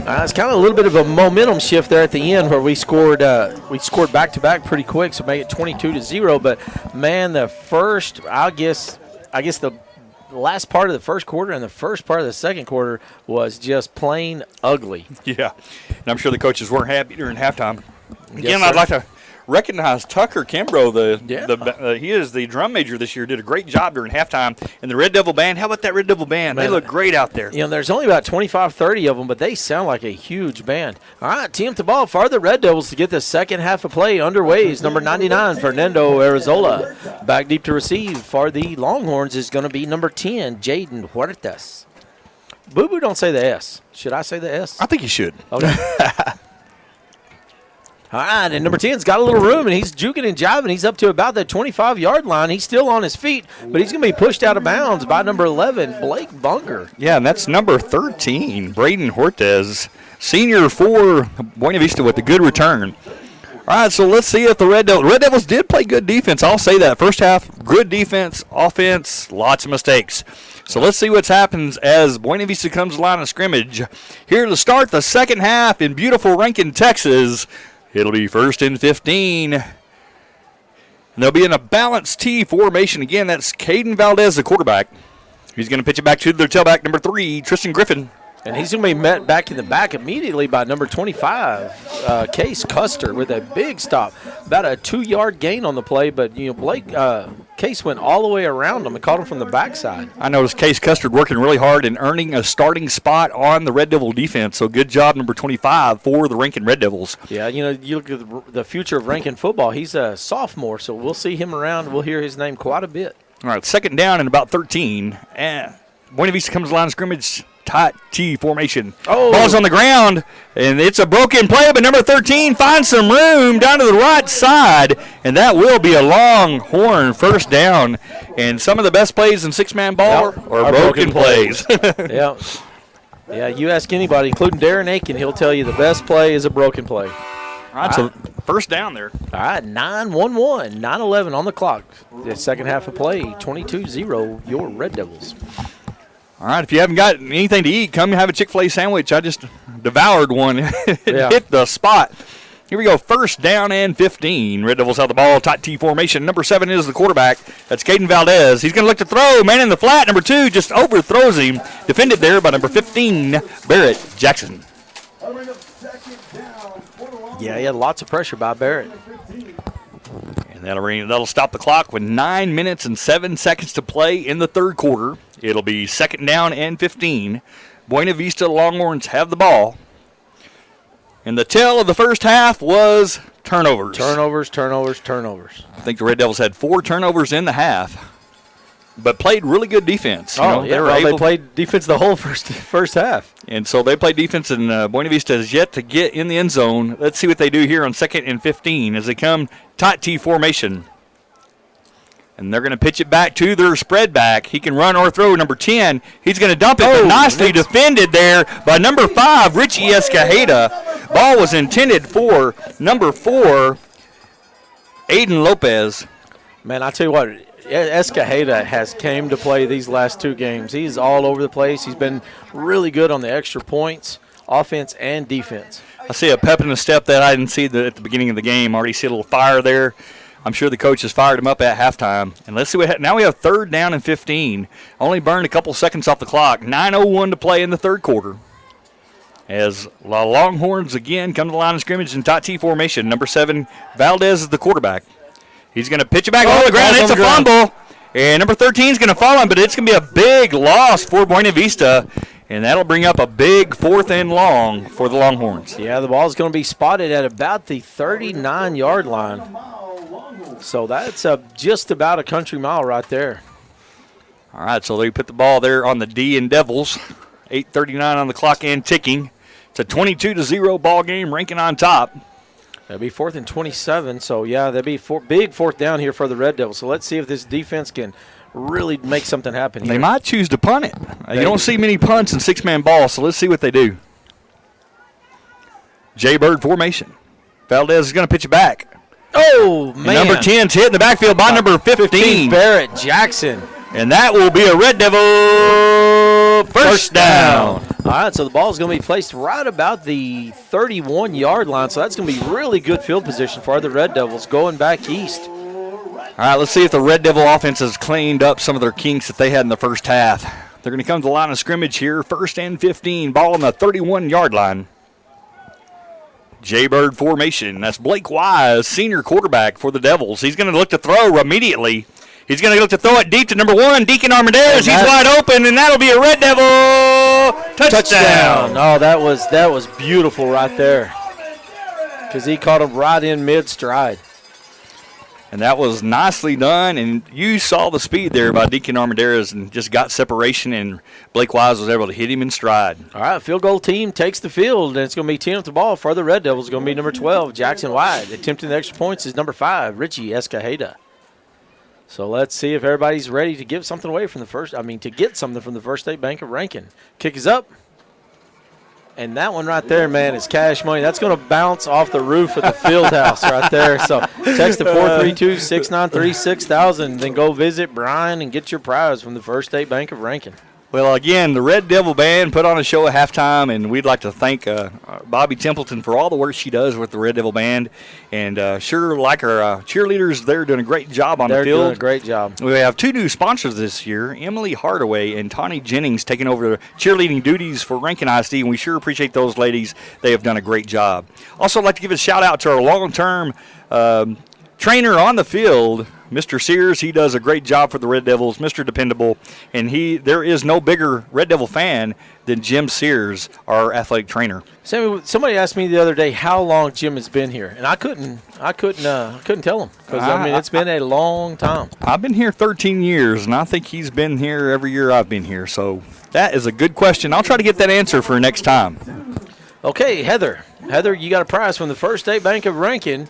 It's kind of a little bit of a momentum shift there at the end where we scored back-to-back pretty quick, so make it 22-0. But man, the first, I guess the last part of the first quarter and the first part of the second quarter was just plain ugly. Yeah, and I'm sure the coaches weren't happy during halftime. Again, Yes, I'd sir. like to recognize Tucker Kimbrough. He is the drum major this year. Did a great job during halftime. And the Red Devil Band, how about that Red Devil Band? Man, they look great out there. You know, there's only about 25, 30 of them, but they sound like a huge band. All right, team to ball for the Red Devils to get the second half of play underway is number 99, Fernando Arizola. Back deep to receive for the Longhorns is going to be number 10, Jaden Huertas. Boo-boo, don't say the S. Should I say the S? I think you should. Okay. All right, and number 10's got a little room, and he's juking and jiving. He's up to about the 25-yard line. He's still on his feet, but he's going to be pushed out of bounds by number 11, Blake Bunker. Yeah, and that's number 13, Braden Hortez, senior for Buena Vista with a good return. All right, so let's see if the Red Devils did play good defense. I'll say that. First half, good defense, offense, lots of mistakes. So let's see what happens as Buena Vista comes to the line of scrimmage. Here to start the second half in beautiful Rankin, Texas. It'll be 1st and 15. And they'll be in a balanced T formation. Again, that's Caden Valdez, the quarterback. He's going to pitch it back to their tailback, number 3, Tristan Griffin. And he's going to be met back in the back immediately by number 25, Case Custer, with a big stop. About a 2-yard gain on the play, but, you know, Case went all the way around him and caught him from the backside. I noticed Case Custer working really hard and earning a starting spot on the Red Devil defense. So good job, number 25, for the Rankin Red Devils. Yeah, you know, you look at the future of Rankin football. He's a sophomore, so we'll see him around. We'll hear his name quite a bit. All right, second down and about 13. And Buena Vista comes to the line of scrimmage. Tight T formation. Oh. Ball's on the ground, and it's a broken play, but number 13 finds some room down to the right side, and that will be a Longhorn first down. And some of the best plays in six-man ball are broken plays. Yeah. Yeah, you ask anybody, including Darren Aiken, he'll tell you the best play is a broken play. All right, so first down there. All right, 9-1-1, 9-11 on the clock. The second half of play, 22-0, your Red Devils. All right, if you haven't got anything to eat, come have a Chick-fil-A sandwich. I just devoured one. It hit the spot. Here we go, first down and 15. Red Devils have the ball, tight T formation. Number 7 is the quarterback. That's Caden Valdez. He's going to look to throw. Man in the flat. Number 2 just overthrows him. Defended there by number 15, Barrett Jackson. Yeah, he had lots of pressure by Barrett. And that'll stop the clock with 9 minutes and 7 seconds to play in the third quarter. It'll be second down and 15. Buena Vista Longhorns have the ball. And the tale of the first half was turnovers. Turnovers. I think the Red Devils had 4 turnovers in the half, but played really good defense. They played defense the whole first half. And so they played defense, and Buena Vista has yet to get in the end zone. Let's see what they do here on second and 15 as they come tight T formation. And they're going to pitch it back to their spread back. He can run or throw. Number 10, he's going to dump it, but nicely defended there by number 5, Richie Escajeda. Ball was intended for number 4, Aiden Lopez. Man, I tell you what, Escajeda has came to play these last 2 games. He's all over the place. He's been really good on the extra points, offense and defense. I see a pep in the step that I didn't see at the beginning of the game. Already see a little fire there. I'm sure the coach has fired him up at halftime. And let's see what now we have 3rd down and 15. Only burned a couple seconds off the clock. 9:01 to play in the 3rd quarter. As the Longhorns again come to the line of scrimmage in tight T formation. Number 7, Valdez is the quarterback. He's going to pitch it back on the ground. It's a fumble. And number 13 is going to fall on, but it's going to be a big loss for Buena Vista. And that'll bring up a big 4th and long for the Longhorns. Yeah, the ball is going to be spotted at about the 39-yard line. So that's just about a country mile right there. All right, so they put the ball there on the D and Devils. 8:39 on the clock and ticking. It's a 22-0 ball game. Rankin on top. That'll be 4th and 27. So, yeah, that'll be big 4th down here for the Red Devils. So let's see if this defense can really make something happen here. They might choose to punt it. You don't see many punts in 6-man ball, so let's see what they do. Jaybird formation. Valdez is going to pitch it back. Oh, man. And number 10's hit in the backfield by number 15. Barrett Jackson. And that will be a Red Devil first down. All right, so the ball is going to be placed right about the 31-yard line. So that's going to be really good field position for the Red Devils going back east. All right, let's see if the Red Devil offense has cleaned up some of their kinks that they had in the first half. They're going to come to the line of scrimmage here. 1st and 15, ball on the 31-yard line. Jaybird formation. That's Blake Wise, senior quarterback for the Devils. He's going to look to throw immediately. He's going to look to throw it deep to number 1, Deacon Armendariz. He's wide open, and that'll be a Red Devil touchdown. Oh, that was beautiful right there because he caught him right in mid-stride. And that was nicely done, and you saw the speed there by Deacon Armendariz and just got separation, and Blake Wise was able to hit him in stride. All right, field goal team takes the field, and it's going to be teeing up the ball for the Red Devils. It's going to be number 12, Jackson White. Attempting the extra points is number 5, Richie Escajeda. So let's see if everybody's ready to give something away from to get something from the First State Bank of Rankin. Kick is up. And that one right there, man, is cash money. That's going to bounce off the roof of the field house right there. So text to 432-693-6000. Then go visit Brian and get your prize from the First State Bank of Rankin. Well, again, the Red Devil Band put on a show at halftime, and we'd like to thank Bobby Templeton for all the work she does with the Red Devil Band. And sure, like our cheerleaders, they're doing a great job on the field. They're doing a great job. We have 2 new sponsors this year, Emily Hardaway and Tawny Jennings, taking over the cheerleading duties for Rankin ISD, and we sure appreciate those ladies. They have done a great job. Also, I'd like to give a shout-out to our long-term trainer on the field, Mr. Sears. He does a great job for the Red Devils, Mr. Dependable, and there is no bigger Red Devil fan than Jim Sears, our athletic trainer. Sammy, somebody asked me the other day how long Jim has been here, and I couldn't tell him because it's been a long time. I've been here 13 years, and I think he's been here every year I've been here. So that is a good question. I'll try to get that answer for next time. Okay, Heather, you got a prize from the First State Bank of Rankin.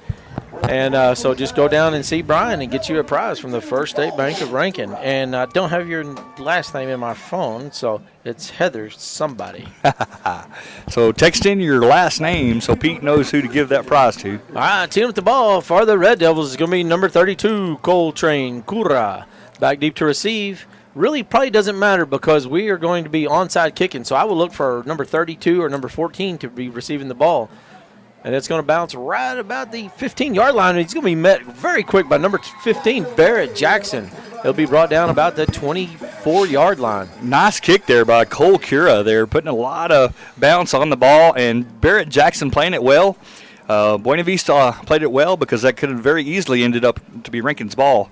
And so just go down and see Brian and get you a prize from the First State Bank of Rankin. And I don't have your last name in my phone, so it's Heather somebody. So text in your last name so Pete knows who to give that prize to. All right, team with the ball for the Red Devils is going to be number 32, Coltrane Cura. Back deep to receive. Really probably doesn't matter because we are going to be onside kicking. So I will look for number 32 or number 14 to be receiving the ball. And it's going to bounce right about the 15-yard line. He's going to be met very quick by number 15, Barrett Jackson. He'll be brought down about the 24-yard line. Nice kick there by Cole Cura. They're putting a lot of bounce on the ball, and Barrett Jackson playing it well. Buena Vista played it well because that could have very easily ended up to be Rankin's ball.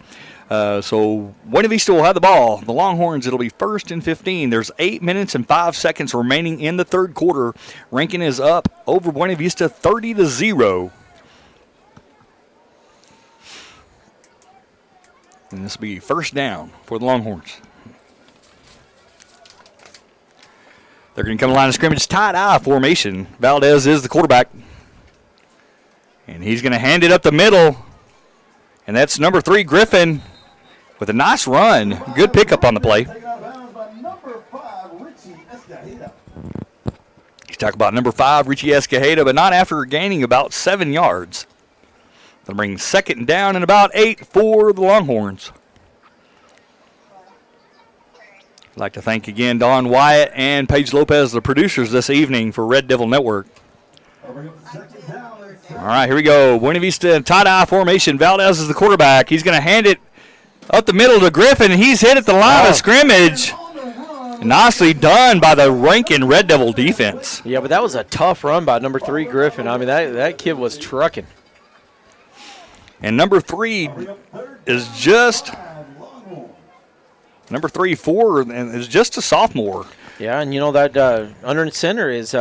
So Buena Vista will have the ball. The Longhorns, it'll be 1st and 15. There's 8 minutes and 5 seconds remaining in the 3rd quarter. Rankin is up over Buena Vista 30-0. And this will be 1st down for the Longhorns. They're going to come to the line of scrimmage, tight eye formation. Valdez is the quarterback. And he's going to hand it up the middle. And that's number 3, Griffin. with a nice run. Good pickup on the play. You talk about number 5, Richie Escajeda, but not after gaining about 7 yards. They'll bring 2nd down and about 8 for the Longhorns. I'd like to thank again Don Wyatt and Paige Lopez, the producers this evening for Red Devil Network. All right, here we go. Buena Vista tie-dye formation. Valdez is the quarterback. He's going to hand it up the middle to Griffin. He's hit at the line of scrimmage. Nicely done by the Rankin Red Devil defense. Yeah, but that was a tough run by number 3, Griffin. I mean, that kid was trucking. And number 3 is just number 4 and is just a sophomore. Yeah, and you know that under center is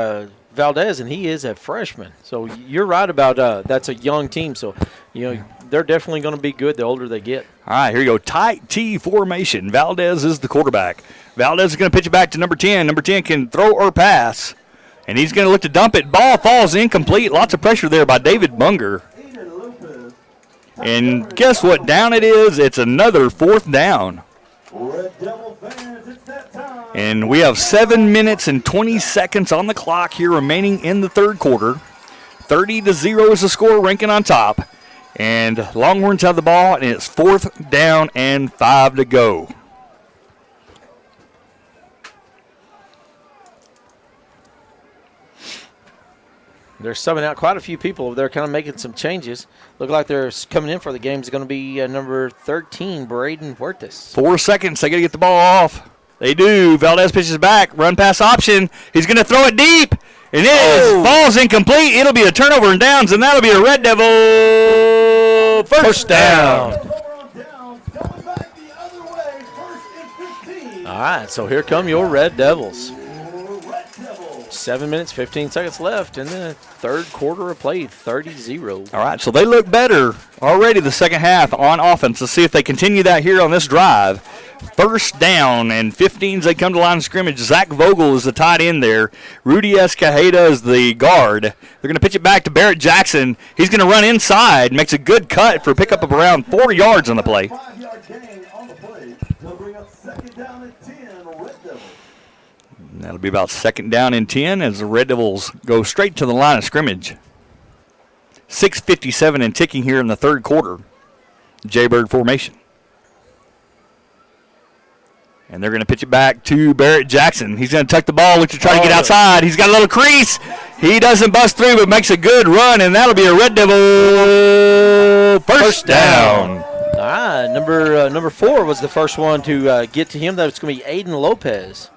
Valdez, and he is a freshman. So you're right about that's a young team. So they're definitely going to be good the older they get. All right, here you go. Tight T formation. Valdez is the quarterback. Valdez is going to pitch it back to number 10. Number 10 can throw or pass, and he's going to look to dump it. Ball falls incomplete. Lots of pressure there by David Bunger. And guess what down it is? It's another 4th down. And we have 7 minutes and 20 seconds on the clock here remaining in the 3rd quarter. 30-0 is the score, Rankin on top. And Longhorns have the ball, and it's 4th down and 5 to go. They're subbing out quite a few people over there, kind of making some changes. Look like they're coming in for the game is going to be number 13, Braden Huertas. 4 seconds. They got to get the ball off. They do. Valdez pitches back. Run pass option. He's going to throw it deep. And it falls incomplete. It'll be a turnover and downs, and that'll be a Red Devil first down. All right, so here come your Red Devils. 7 minutes, 15 seconds left in the 3rd quarter of play, 30-0. All right, so they look better already the second half on offense. Let's see if they continue that here on this drive. 1st down and 15 as they come to line of scrimmage. Zach Vogel is the tight end there. Rudy Escajeda is the guard. They're going to pitch it back to Barrett Jackson. He's going to run inside, makes a good cut for a pickup of around 4 yards on the play. That'll be about 2nd down and 10 as the Red Devils go straight to the line of scrimmage. 6:57 and ticking here in the 3rd quarter. Jaybird formation. And they're going to pitch it back to Barrett Jackson. He's going to tuck the ball, look to try to get outside. He's got a little crease. He doesn't bust through, but makes a good run, and that'll be a Red Devil first down. All right, number 4 was the first one to get to him. That's going to be Aiden Lopez.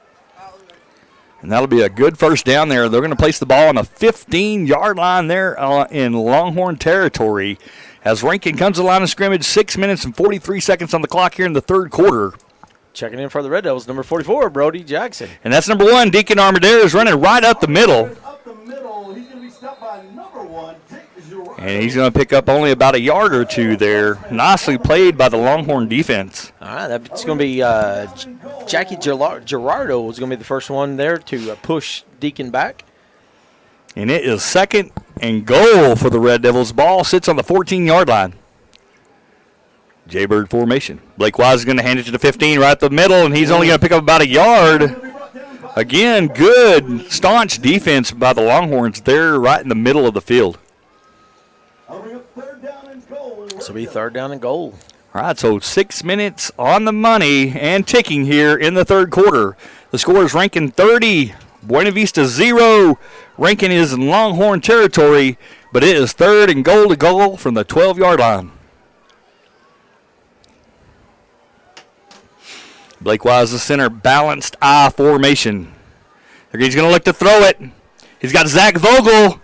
And that'll be a good first down there. They're going to place the ball on the 15-yard line there in Longhorn territory. As Rankin comes to the line of scrimmage, 6 minutes and 43 seconds on the clock here in the 3rd quarter. Checking in for the Red Devils, number 44, Brody Jackson. And that's number 1, Deacon Armadero is running right up the middle. And he's going to pick up only about a yard or 2 there. Nicely played by the Longhorn defense. All right, that's going to be Jackie Gerardo was going to be the first one there to push Deacon back. And it is 2nd and goal for the Red Devils. Ball sits on the 14-yard line. Jaybird formation. Blake Wise is going to hand it to the 15 right up the middle, and he's only going to pick up about a yard. Again, good, staunch defense by the Longhorns. They're right in the middle of the field. This will be 3rd down and goal. All right, so 6 minutes on the money and ticking here in the 3rd quarter. The score is Rankin 30, Buena Vista 0. Rankin is in Longhorn territory, but it is 3rd and goal to goal from the 12-yard line. Blake Wise, the center, balanced I formation. He's going to look to throw it. He's got Zach Vogel.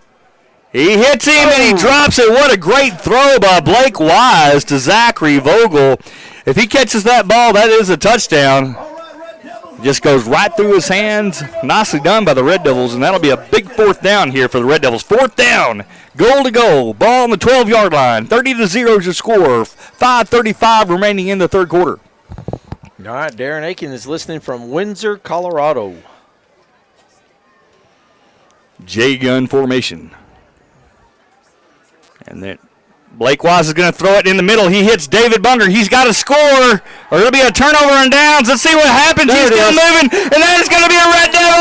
He hits him and he drops it. What a great throw by Blake Wise to Zachary Vogel. If he catches that ball, that is a touchdown. Just goes right through his hands. Nicely done by the Red Devils, and that'll be a big 4th down here for the Red Devils. 4th down, goal to goal. Ball on the 12-yard line. 30-0 is your score. 5:35 remaining in the 3rd quarter. All right, Darren Aiken is listening from Windsor, Colorado. J-gun formation. And then Blake Wise is going to throw it in the middle. He hits David Bunger. He's got to score, or it'll be a turnover and downs. Let's see what happens. He's still moving, and that is going to be a Red Devil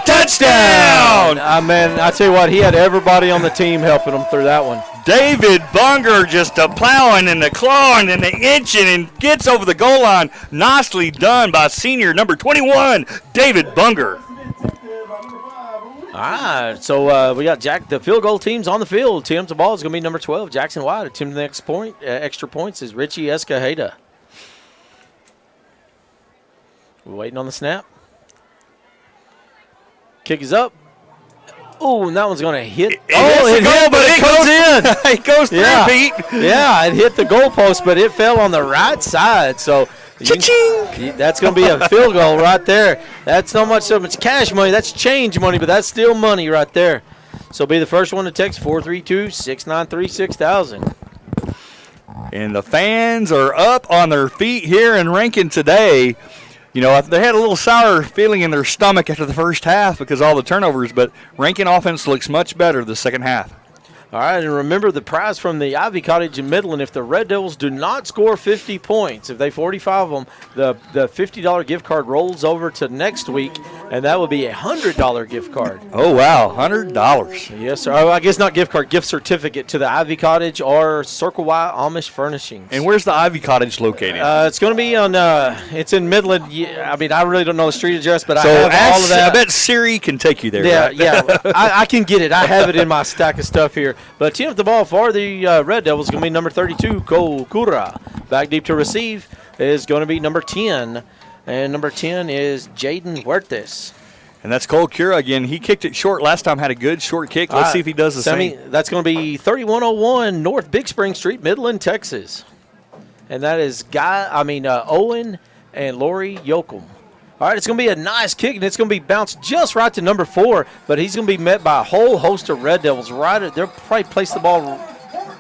touchdown. Man, I tell you what, he had everybody on the team helping him through that one. David Bunger just a plowing and the clawing and the inching and gets over the goal line. Nicely done by senior number 21, David Bunger. All right, so we got the field goal teams on the field. Tim, the ball is going to be number 12, Jackson White. Tim, the next point, extra points is Richie Escajeda. We're waiting on the snap. Kick is up. Oh, and that one's going to hit. It hit, but it goes in. It goes through, Pete. Yeah, it hit the goalpost, but it fell on the right side. So that's going to be a field goal right there. That's not so much cash money. That's change money, but that's still money right there. So be the first one to text 432-693-6000. And the fans are up on their feet here in Rankin today. You know, they had a little sour feeling in their stomach after the first half because of all the turnovers, but Rankin offense looks much better the second half. All right, and remember the prize from the Ivy Cottage in Midland. If the Red Devils do not score 50 points, if they 45 them, the $50 gift card rolls over to next week, and that would be a $100 gift card. Oh, wow, $100. Yes, sir. Oh, I guess not gift card, gift certificate to the Ivy Cottage or Circle Y Amish Furnishings. And where's the Ivy Cottage located? It's going to be on, it's in Midland. Yeah, I mean, I really don't know the street address, but so I have all of that. I bet Siri can take you there. Yeah, right? yeah. I can get it. I have it in my stack of stuff here. But team up the ball for the Red Devils is going to be number 32, Cole Cura. Back deep to receive is going to be number 10. And number 10 is Jaden Huertes. And that's Cole Cura again. He kicked it short last time, had a good short kick. Let's see if he does the same. That's going to be 3101 North Big Spring Street, Midland, Texas. And that is Owen and Lori Yoakum. All right, it's going to be a nice kick, and it's going to be bounced just right to number 4, but he's going to be met by a whole host of Red Devils. They'll probably place the ball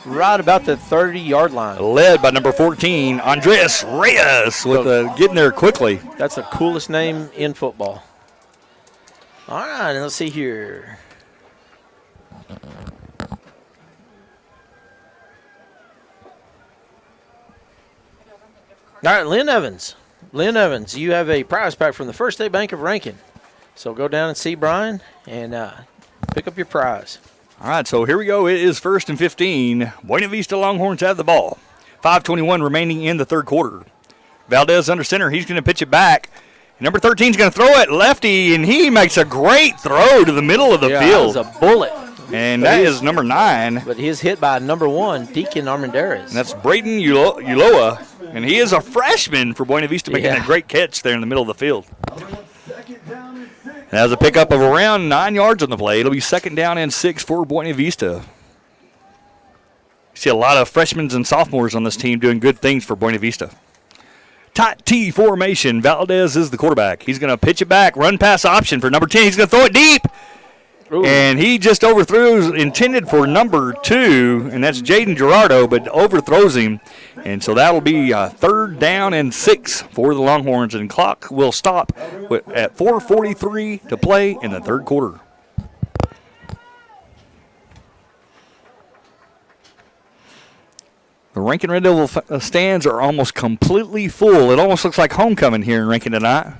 right about the 30-yard line. Led by number 14, Andres Reyes, with getting there quickly. That's the coolest name in football. All right, and let's see here. All right, Lynn Evans. Lynn Evans, you have a prize pack from the First State Bank of Rankin. So go down and see Brian and pick up your prize. All right, so here we go. It is 1st and 15. Buena Vista Longhorns have the ball. 5:21 remaining in the third quarter. Valdez under center. He's going to pitch it back. Number 13 is going to throw it lefty, and he makes a great throw to the middle of the field. That was a bullet. And that is number 9. But he's hit by number 1, Deacon Armendariz. And that's Braden Uloa, and he is a freshman for Buena Vista, making a great catch there in the middle of the field. That was a pickup of around 9 yards on the play. It'll be 2nd down and 6 for Buena Vista. You see a lot of freshmen and sophomores on this team doing good things for Buena Vista. Tight T formation. Valdez is the quarterback. He's going to pitch it back. Run pass option for number 10. He's going to throw it deep. Ooh. And he just overthrew, intended for number 2, and that's Jaden Gerardo, but overthrows him. And so that'll be 3rd down and 6 for the Longhorns, and clock will stop at 4:43 to play in the third quarter. The Rankin Red Devil stands are almost completely full. It almost looks like homecoming here in Rankin tonight.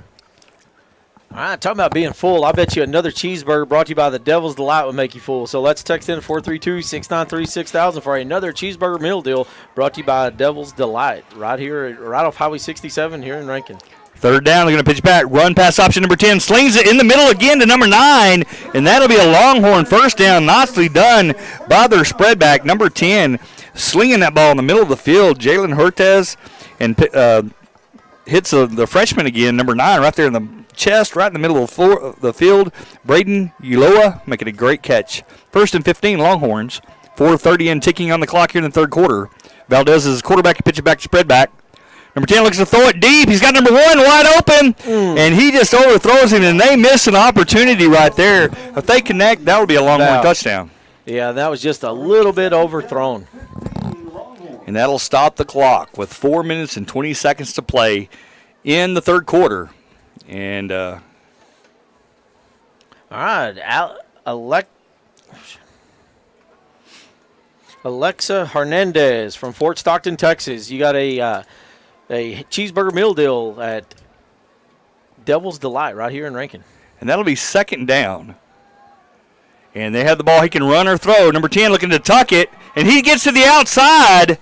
All right, talking about being full, I bet you another cheeseburger brought to you by the Devil's Delight would make you full. So let's text in 432-693-6000 for another cheeseburger meal deal brought to you by Devil's Delight right here, right off Highway 67 here in Rankin. 3rd down, they're going to pitch back. Run pass option number 10. Slings it in the middle again to number 9, and that'll be a Longhorn 1st down. Nicely done by their spread back. Number 10 slinging that ball in the middle of the field. Jalen Hurtez and hits the freshman again, number 9, right there in the chest, right in the middle of the field. Braden Uloa making a great catch. 1st and 15 Longhorns. 4:30 and ticking on the clock here in the third quarter. Valdez is quarterback, pitch it back, spread back. Number 10 looks to throw it deep. He's got number 1 wide open, and he just overthrows him, and they miss an opportunity right there. If they connect, that would be a Longhorn touchdown. Yeah, that was just a little bit overthrown. And that'll stop the clock with 4 minutes and 20 seconds to play in the third quarter. And all right, Alexa Hernandez from Fort Stockton, Texas. You got a cheeseburger meal deal at Devil's Delight right here in Rankin. And that'll be second down. And they have the ball. He can run or throw. Number 10 looking to tuck it. And he gets to the outside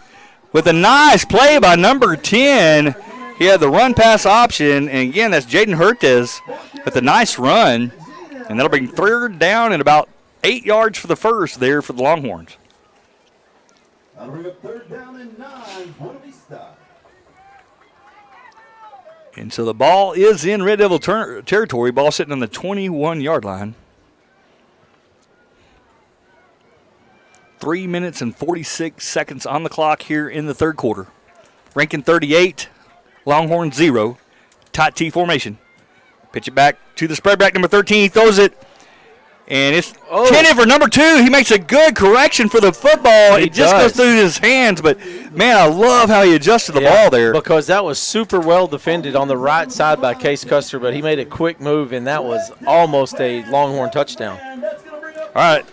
with a nice play by number 10. He had the run-pass option. And, again, that's Jaden Hurtes with a nice run. And that'll bring third down and about 8 yards for the first there for the Longhorns. That'll bring up third down and 9. Buena Vista. And so the ball is in Red Devil territory. Ball sitting on the 21-yard line. 3 minutes and 46 seconds on the clock here in the third quarter. Rankin 38, Longhorn 0. Tight T formation. Pitch it back to the spread back, number 13. He throws it, and it's intended for number 2. He makes a good correction for the football. It just goes through his hands, but, man, I love how he adjusted the ball there. Because that was super well defended on the right side by Case Custer, but he made a quick move, and that was almost a Longhorn touchdown. All right.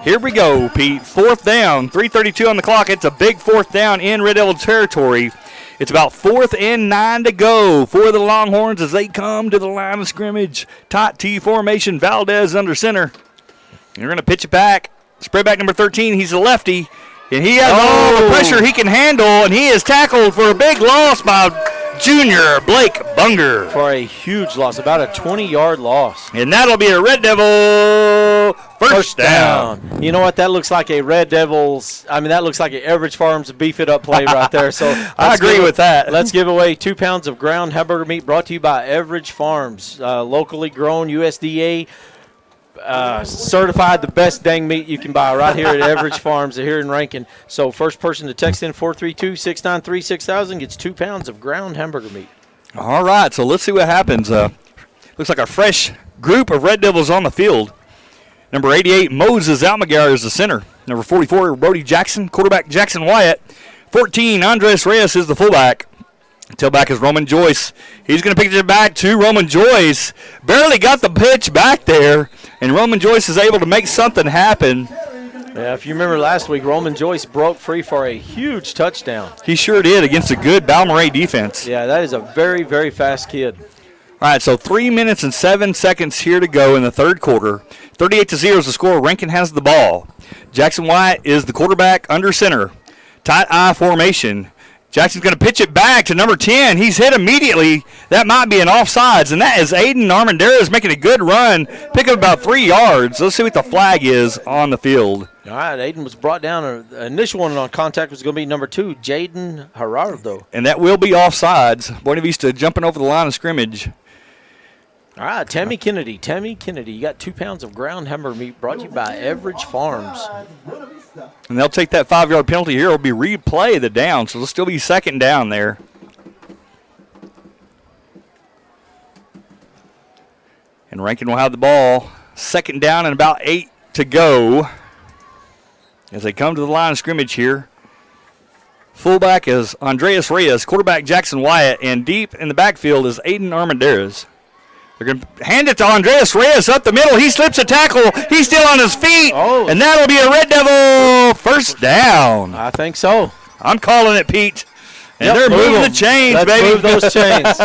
Here we go, Pete. Fourth down, 3:32 on the clock. It's a big fourth down in Red Devil territory. It's about 4th and 9 to go for the Longhorns as they come to the line of scrimmage. Tight T formation, Valdez under center. They're going to pitch it back. Spread back number 13, he's a lefty. And he has all the pressure he can handle, and he is tackled for a big loss by junior Blake Bunger. For a huge loss, about a 20-yard loss. And that'll be a Red Devil first down. You know what? That looks like a Red Devils. I mean, that looks like an Average Farms beef it up play right there. So I agree with that. Let's give away 2 pounds of ground hamburger meat brought to you by Average Farms, locally grown, USDA certified, the best dang meat you can buy right here at Average Farms here in Rankin. So first person to text in 432-693-6000 gets 2 pounds of ground hamburger meat. All right, so let's see what happens. Looks like a fresh group of Red Devils on the field. Number 88, Moses Almaguer is the center. Number 44, Brody Jackson. Quarterback, Jackson Wyatt. 14, Andres Reyes is the fullback. Tailback is Roman Joyce. He's going to pitch it back to Roman Joyce. Barely got the pitch back there, and Roman Joyce is able to make something happen. Yeah, if you remember last week, Roman Joyce broke free for a huge touchdown. He sure did against a good Balmorhea defense. Yeah, that is a very, very fast kid. All right, so 3 minutes and 7 seconds here to go in the third quarter. 38-0 is the score. Rankin has the ball. Jackson Wyatt is the quarterback under center. Tight I formation. Jackson's going to pitch it back to number 10. He's hit immediately. That might be an offsides, and that is Aiden Armendariz making a good run, picking up about 3 yards. Let's see what the flag is on the field. All right, Aiden was brought down. The initial one on contact was going to be number 2, Jaden Gerardo. And that will be offsides. Buena Vista jumping over the line of scrimmage. All right, Tammy Kennedy. You got 2 pounds of ground hamburger meat brought to you by Average Farms. And they'll take that 5-yard penalty here. It'll be replay the down, so it'll still be second down there. And Rankin will have the ball. Second down and about 8 to go as they come to the line of scrimmage here. Fullback is Andreas Reyes, quarterback Jackson Wyatt, and deep in the backfield is Aiden Armendariz. They're going to hand it to Andreas Reyes up the middle. He slips a tackle. He's still on his feet. And that'll be a Red Devil first down. I think so. I'm calling it, Pete. And they're moving the chains, Let's baby. move those chains.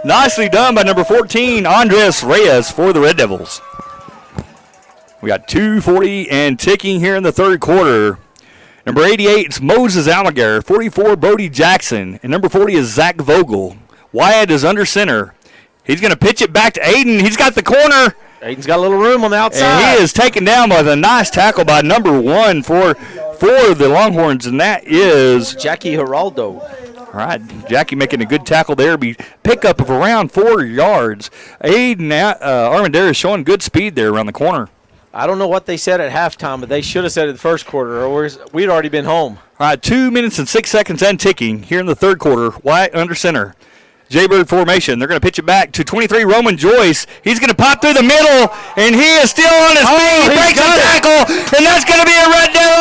Nicely done by number 14, Andres Reyes for the Red Devils. We got 2:40 and ticking here in the third quarter. Number 88 is Moses Almaguer. 44, Brody Jackson. And number 40 is Zach Vogel. Wyatt is under center. He's going to pitch it back to Aiden. He's got the corner. Aiden's got a little room on the outside. And he is taken down by the nice tackle by number 1 for the Longhorns, and that is Jackie Geraldo. All right, Jackie making a good tackle there. Pickup of around 4 yards. Aiden Armendariz showing good speed there around the corner. I don't know what they said at halftime, but they should have said it the first quarter, or we'd already been home. All right, 2 minutes and 6 seconds and ticking here in the third quarter. Wyatt under center. Jaybird formation. They're going to pitch it back to 23, Roman Joyce. He's going to pop through the middle, and he is still on his feet. He breaks the tackle, and that's going to be a Red Devil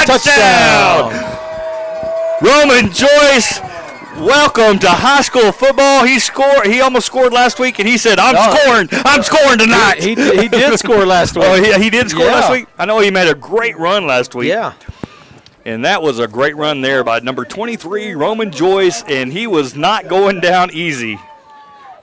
touchdown. Roman Joyce Welcome to high school football. He almost scored last week, and he said, I'm scoring tonight. He did score last week. Oh, he did score last week? I know he made a great run last week. Yeah. And that was a great run there by number 23, Roman Joyce, and he was not going down easy.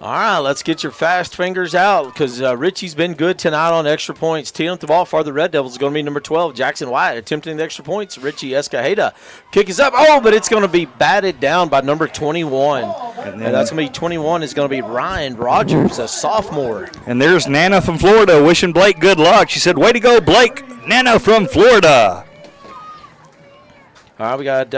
All right, let's get your fast fingers out because Richie's been good tonight on extra points. Teeing up the ball for the Red Devils is going to be number 12, Jackson Wyatt, attempting the extra points. Richie Escajeda. Kick is up. Oh, but it's going to be batted down by number 21. And that's going to be 21 is going to be Ryan Rogers, a sophomore. And there's Nana from Florida wishing Blake good luck. She said, way to go, Blake. Nana from Florida. All right, we got...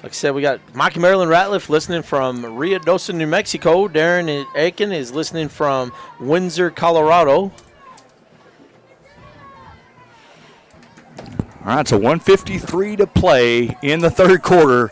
like I said, we got Mikey Maryland Ratliff listening from Ruidoso, New Mexico. Darren Aiken is listening from Windsor, Colorado. All right, so 1:53 to play in the third quarter.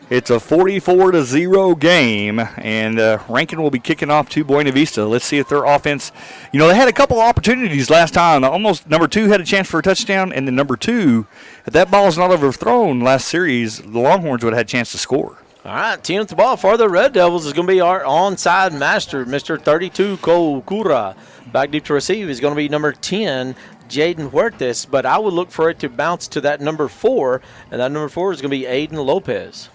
It's a 44-0 game, and Rankin will be kicking off to Buena Vista. Let's see if their offense, they had a couple of opportunities last time. Almost number 2 had a chance for a touchdown, and then number 2, if that ball's not overthrown last series, the Longhorns would have had a chance to score. All right, teeing up the ball for the Red Devils is going to be our onside master, Mr. 32, Cole Cura. Back deep to receive is going to be number 10, Jaden Huertas, but I would look for it to bounce to that number 4, and that number 4 is going to be Aiden Lopez.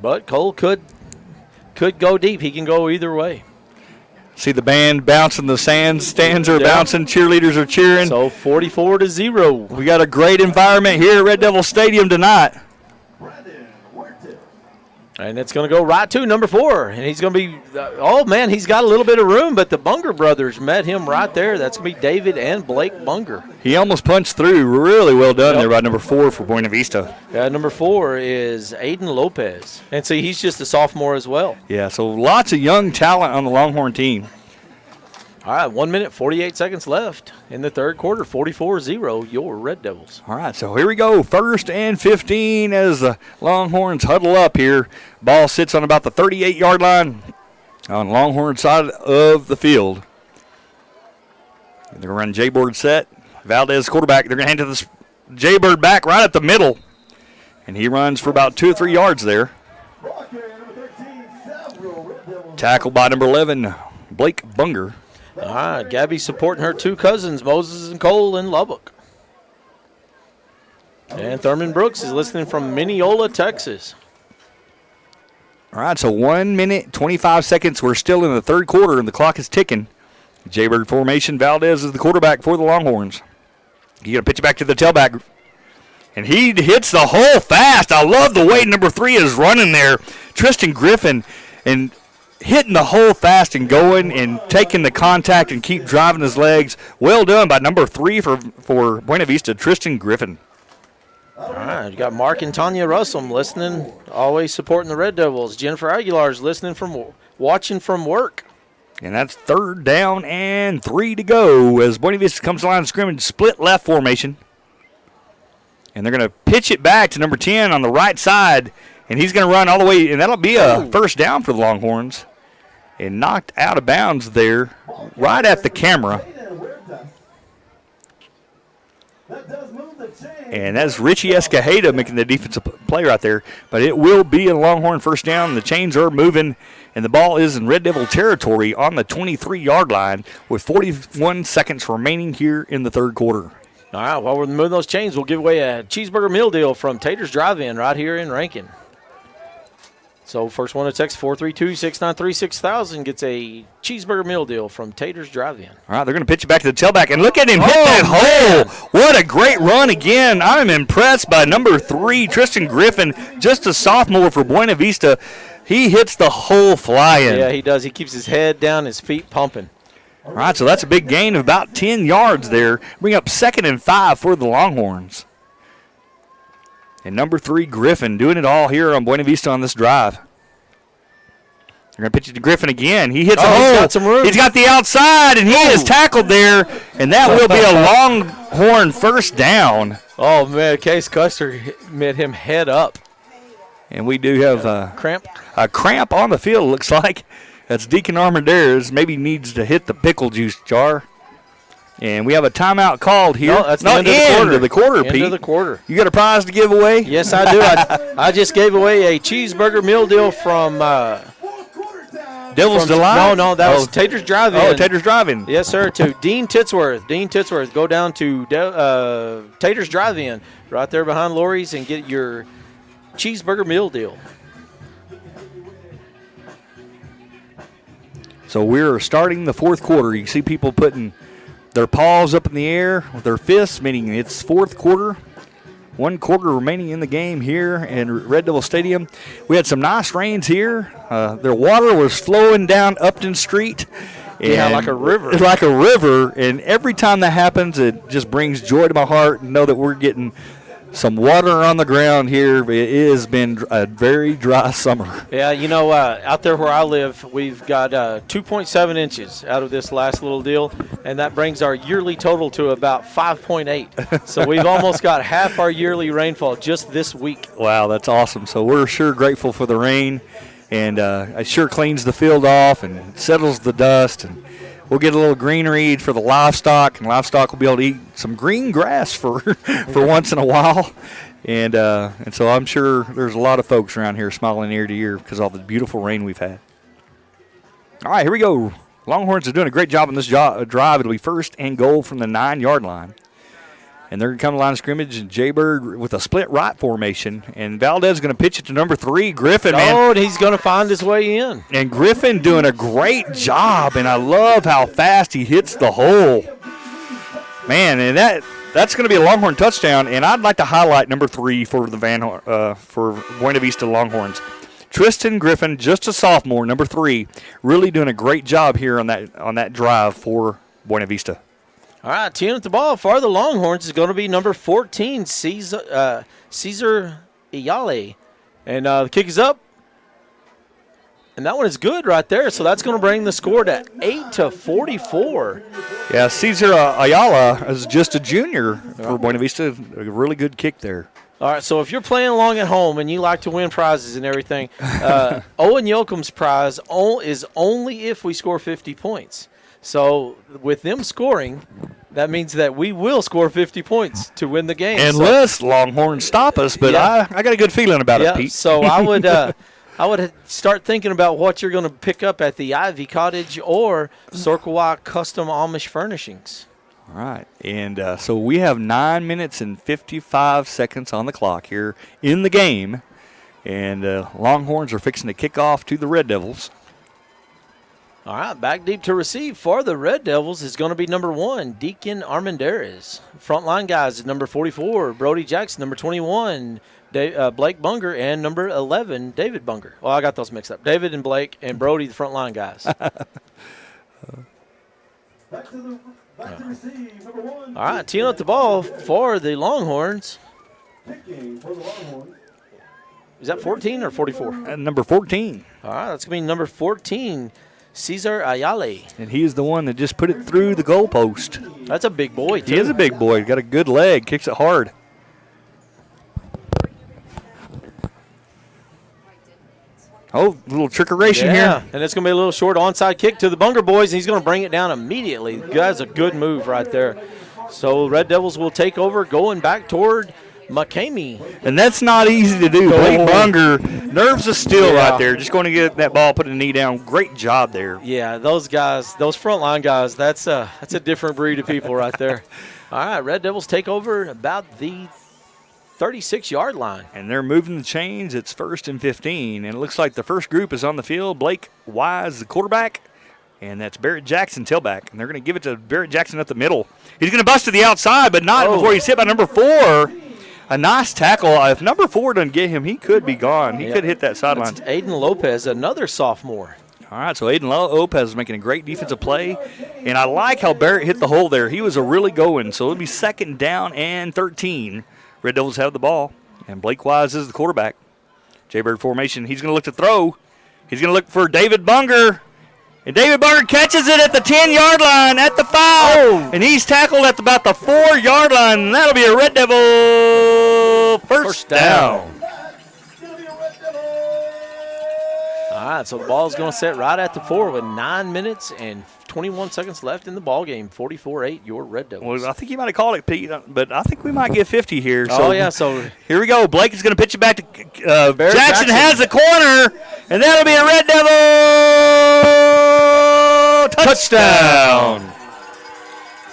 But Cole could go deep. He can go either way. See the band bouncing, the stands are bouncing, cheerleaders are cheering. So 44-0. We got a great environment here at Red Devil Stadium tonight. And it's going to go right to number 4. And he's going to be, he's got a little bit of room, but the Bunger brothers met him right there. That's going to be David and Blake Bunger. He almost punched through. Really well done there by number 4 for Buena Vista. Yeah, number 4 is Aiden Lopez. And see, he's just a sophomore as well. Yeah, so lots of young talent on the Longhorn team. All right, 1 minute, 48 seconds left in the third quarter, 44-0, your Red Devils. All right, so here we go. 1st and 15 as the Longhorns huddle up here. Ball sits on about the 38-yard line on Longhorn side of the field. They're going to run J-Bird set. Valdez, quarterback. They're going to hand to the J-Bird back right at the middle. And he runs for about 2 or 3 yards there. Tackled by number 11, Blake Bunger. All right, Gabby supporting her 2 cousins, Moses and Cole in Lubbock. And Thurman Brooks is listening from Mineola, Texas. All right, so 1 minute, 25 seconds. We're still in the third quarter, and the clock is ticking. Jaybird formation. Valdez is the quarterback for the Longhorns. He's going to pitch it back to the tailback. And he hits the hole fast. I love the way number 3 is running there. Tristan Griffin and hitting the hole fast and going and taking the contact and keep driving his legs. Well done by number 3 for Buena Vista, Tristan Griffin. All right, you got Mark and Tanya Russell listening, always supporting the Red Devils. Jennifer Aguilar is watching from work. And that's 3rd down and 3 to go as Buena Vista comes to the line of scrimmage, split left formation. And they're going to pitch it back to number 10 on the right side, and he's going to run all the way, and that'll be a first down for the Longhorns. And knocked out of bounds there right at the camera. And that's Richie Escajeda making the defensive play right there. But it will be a Longhorn first down. The chains are moving, and the ball is in Red Devil territory on the 23-yard line with 41 seconds remaining here in the third quarter. All right, while we're moving those chains, we'll give away a cheeseburger meal deal from Tater's Drive-In right here in Rankin. So first one to text 432-693-6000 gets a cheeseburger meal deal from Tater's Drive-In. All right, they're going to pitch it back to the tailback, and look at him hit that hole. What a great run again. I'm impressed by number 3, Tristan Griffin, just a sophomore for Buena Vista. He hits the hole flying. Yeah, he does. He keeps his head down, his feet pumping. All right, so that's a big gain of about 10 yards there. Bring up 2nd and 5 for the Longhorns. And number 3, Griffin, doing it all here on Buena Vista on this drive. They're going to pitch it to Griffin again. He hits a hole. He's got some room. He's got the outside, and he is tackled there. And that will be a Longhorn first down. Oh, man, Case Custer met him head up. And we do have a cramp on the field, looks like. That's Deacon Armendariz. Maybe needs to hit the pickle juice jar. And we have a timeout called here. No, that's Not the end of the quarter, Pete. End of the quarter. You got a prize to give away? Yes, I do. I just gave away a cheeseburger meal deal from Devil's Delight? No, that was Tater's Drive-In. Oh, Tater's Drive-In. Yes, sir, to Dean Titsworth. Dean Titsworth, go down to Tater's Drive-In right there behind Lori's and get your cheeseburger meal deal. So we're starting the fourth quarter. You see people putting their paws up in the air with their fists, meaning it's fourth quarter. 1 quarter remaining in the game here in Red Devil Stadium. We had some nice rains here. Their water was flowing down Upton Street. Yeah, like a river. Like a river. And every time that happens, it just brings joy to my heart to know that we're getting some water on the ground here. It has been a very dry summer. Yeah, out there where I live, we've got 2.7 inches out of this last little deal, and that brings our yearly total to about 5.8. So we've almost got half our yearly rainfall just this week. Wow, that's awesome. So we're sure grateful for the rain, and it sure cleans the field off and settles the dust, and we'll get a little greenery for the livestock, and livestock will be able to eat some green grass for once in a while. And so I'm sure there's a lot of folks around here smiling ear to ear because of all the beautiful rain we've had. All right, here we go. Longhorns are doing a great job on this drive. It'll be first and goal from the 9-yard line. And they're going to come to the line of scrimmage, and Jaybird with a split right formation. And Valdez is going to pitch it to number 3, Griffin. Oh, and he's going to find his way in. And Griffin doing a great job, and I love how fast he hits the hole. Man, and that's going to be a Longhorn touchdown. And I'd like to highlight number 3 for the for Buena Vista Longhorns. Tristan Griffin, just a sophomore, number 3, really doing a great job here on that drive for Buena Vista. All right, teeing up the ball for the Longhorns is going to be number 14, Caesar Iyale. And the kick is up. And that one is good right there. So that's going to bring the score to 8-44. Yeah, Caesar Ayala is just a junior for Buena Vista. A really good kick there. All right, so if you're playing along at home and you like to win prizes and everything, Owen Yoakum's prize is only if we score 50 points. So with them scoring, that means that we will score 50 points to win the game. Unless Longhorns stop us, but yeah. I got a good feeling about it, Pete. So I would start thinking about what you're going to pick up at the Ivy Cottage or Sorkawa Custom Amish Furnishings. All right, and so we have 9 minutes and 55 seconds on the clock here in the game, and Longhorns are fixing to kick off to the Red Devils. All right, back deep to receive for the Red Devils is going to be number 1, Deacon Armendariz. Frontline guys is number 44, Brody Jackson, number 21, Blake Bunger, and number 11, David Bunger. Well, I got those mixed up. David and Blake and Brody, the frontline guys. Back to receive, number 1. All right, teeing up the ball for the Longhorns. Kicking for the Longhorns. Is that 14 or 44? Number 14. All right, that's going to be number 14, Cesar Ayale. And he's the one that just put it through the goalpost. That's a big boy, too. He is a big boy. Got a good leg. Kicks it hard. Oh, a little trickeration here. And it's going to be a little short onside kick to the Bunger boys, and he's going to bring it down immediately. That's a good move right there. So Red Devils will take over going back toward McCamey. And that's not easy to do. Blake Bunger, nerves of steel right there. Just going to get that ball, put a knee down. Great job there. Yeah, those guys, those frontline guys, that's a different breed of people right there. All right, Red Devils take over about the 36-yard line. And they're moving the chains. It's 1st and 15. And it looks like the first group is on the field. Blake Wise, the quarterback. And that's Barrett Jackson, tailback. And they're going to give it to Barrett Jackson at the middle. He's going to bust to the outside, but not before he's hit by number 4. A nice tackle. If number 4 doesn't get him, he could be gone. He could hit that sideline. Aiden Lopez, another sophomore. All right, so Aiden Lopez is making a great defensive play. And I like how Barrett hit the hole there. He was a really going. So it'll be 2nd down and 13. Red Devils have the ball. And Blake Wise is the quarterback. Jaybird formation. He's going to look to throw. He's going to look for David Bunger. And David Bunger catches it at the 10-yard line, at the 5. Oh. And he's tackled at about the 4-yard line. And that'll be a Red Devil first down. All right, so the ball is going to set right at the 4 with 9 minutes and 21 seconds left in the ball game. 44-8, your Red Devils. Well, I think you might have called it, Pete, but I think we might get 50 here. So so here we go. Blake is going to pitch it back to Jackson has the corner, and that'll be a Red Devil touchdown.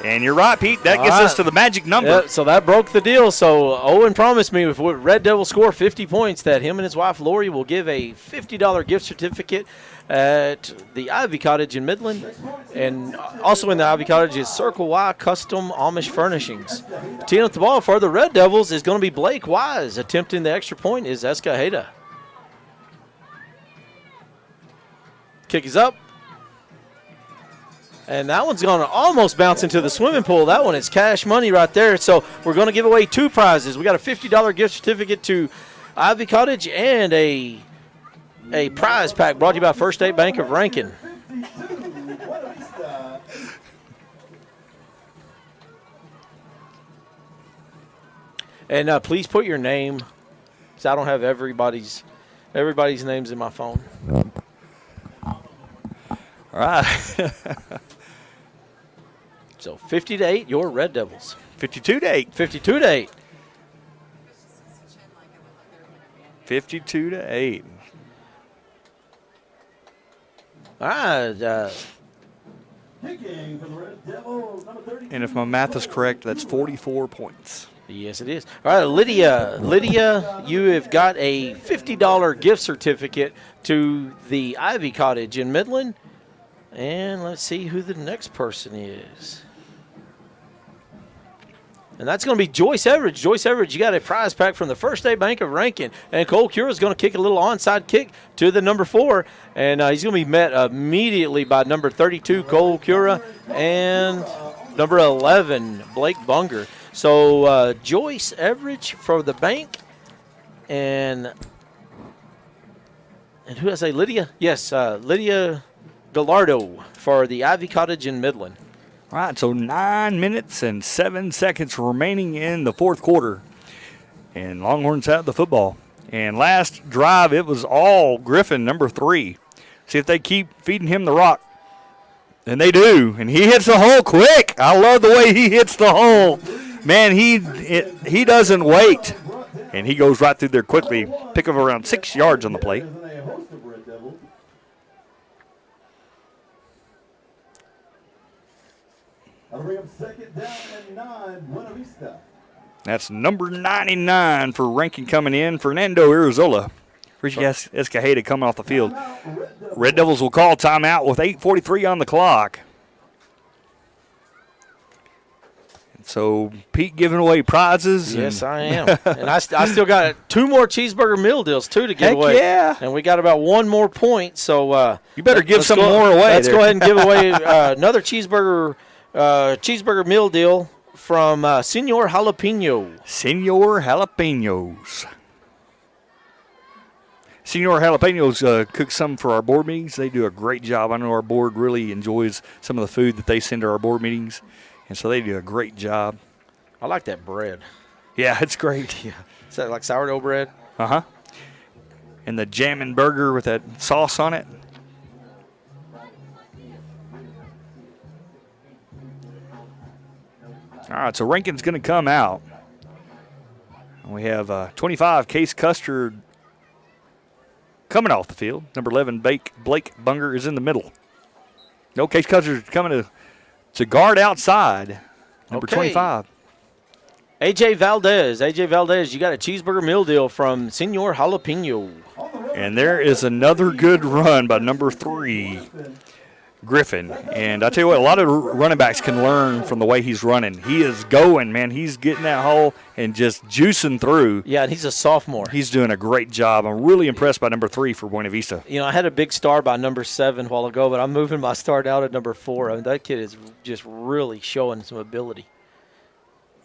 And you're right, Pete. That gets us to the magic number. Yep, so that broke the deal. So Owen promised me if Red Devils score 50 points that him and his wife Lori will give a $50 gift certificate at the Ivy Cottage in Midland. And also in the Ivy Cottage is Circle Y Custom Amish Furnishings. Teeing up the ball for the Red Devils is going to be Blake Wise. Attempting the extra point is Escajeda. Kick is up. And that one's going to almost bounce into the swimming pool. That one is cash money right there. So we're going to give away 2 prizes. We got a $50 gift certificate to Ivy Cottage and a prize pack brought to you by First State Bank of Rankin. And please put your name, because I don't have everybody's names in my phone. All right. So 50-8, your Red Devils. 52-8. 52-8. 52-8. All right. And if my math is correct, that's 44 points. Yes, it is. All right, Lydia, you have got a $50 gift certificate to the Ivy Cottage in Midland. And let's see who the next person is. And that's going to be Joyce Everidge. Joyce Everidge, you got a prize pack from the First State Bank of Rankin. And Cole Cura is going to kick a little onside kick to the number 4. And he's going to be met immediately by number 32, Cole Cura, and number 11, Blake Bunger. So Joyce Everidge for the bank. And who did I say, Lydia? Yes, Lydia Gallardo for the Ivy Cottage in Midland. All right, so 9 minutes and 7 seconds remaining in the fourth quarter. And Longhorns have the football. And last drive, it was all Griffin, number 3. See if they keep feeding him the rock. And they do. And he hits the hole quick. I love the way he hits the hole. Man, he doesn't wait. And he goes right through there quickly. Pick up around 6 yards on the play. That'll bring up second down and 9, Buena Vista. That's number 99 for Rankin coming in. Fernando Irizola. Richie Escajeda coming off the field. Red Devils will call timeout with 8:43 on the clock. And so Pete giving away prizes. Yes, I am. And I still got 2 more cheeseburger meal deals, too, to give away. Yeah. And we got about 1 more point. So you better give some more away. Let's go ahead and give away another cheeseburger meal deal from Senor Jalapeno. Senor Jalapenos. Senor Jalapenos cooks some for our board meetings. They do a great job. I know our board really enjoys some of the food that they send to our board meetings, and so they do a great job. I like that bread. Yeah, it's great. Yeah. Is that like sourdough bread? Uh-huh. And the jammin' burger with that sauce on it. All right, so Rankin's going to come out. We have 25, Case Custard, coming off the field. Number 11, Blake Bunger is in the middle. No, Case Custard coming to guard outside. Number 25. A.J. Valdez, you got a cheeseburger meal deal from Senor Jalapeno. And there is another good run by number 3, Griffin. And I tell you what, a lot of running backs can learn from the way he's running. He is going, man. He's getting that hole and just juicing through. Yeah, and he's a sophomore. He's doing a great job. I'm really impressed by number 3 for Buena Vista. You know, I had a big star by number 7 a while ago, but I'm moving my star down at number 4. I mean, that kid is just really showing some ability.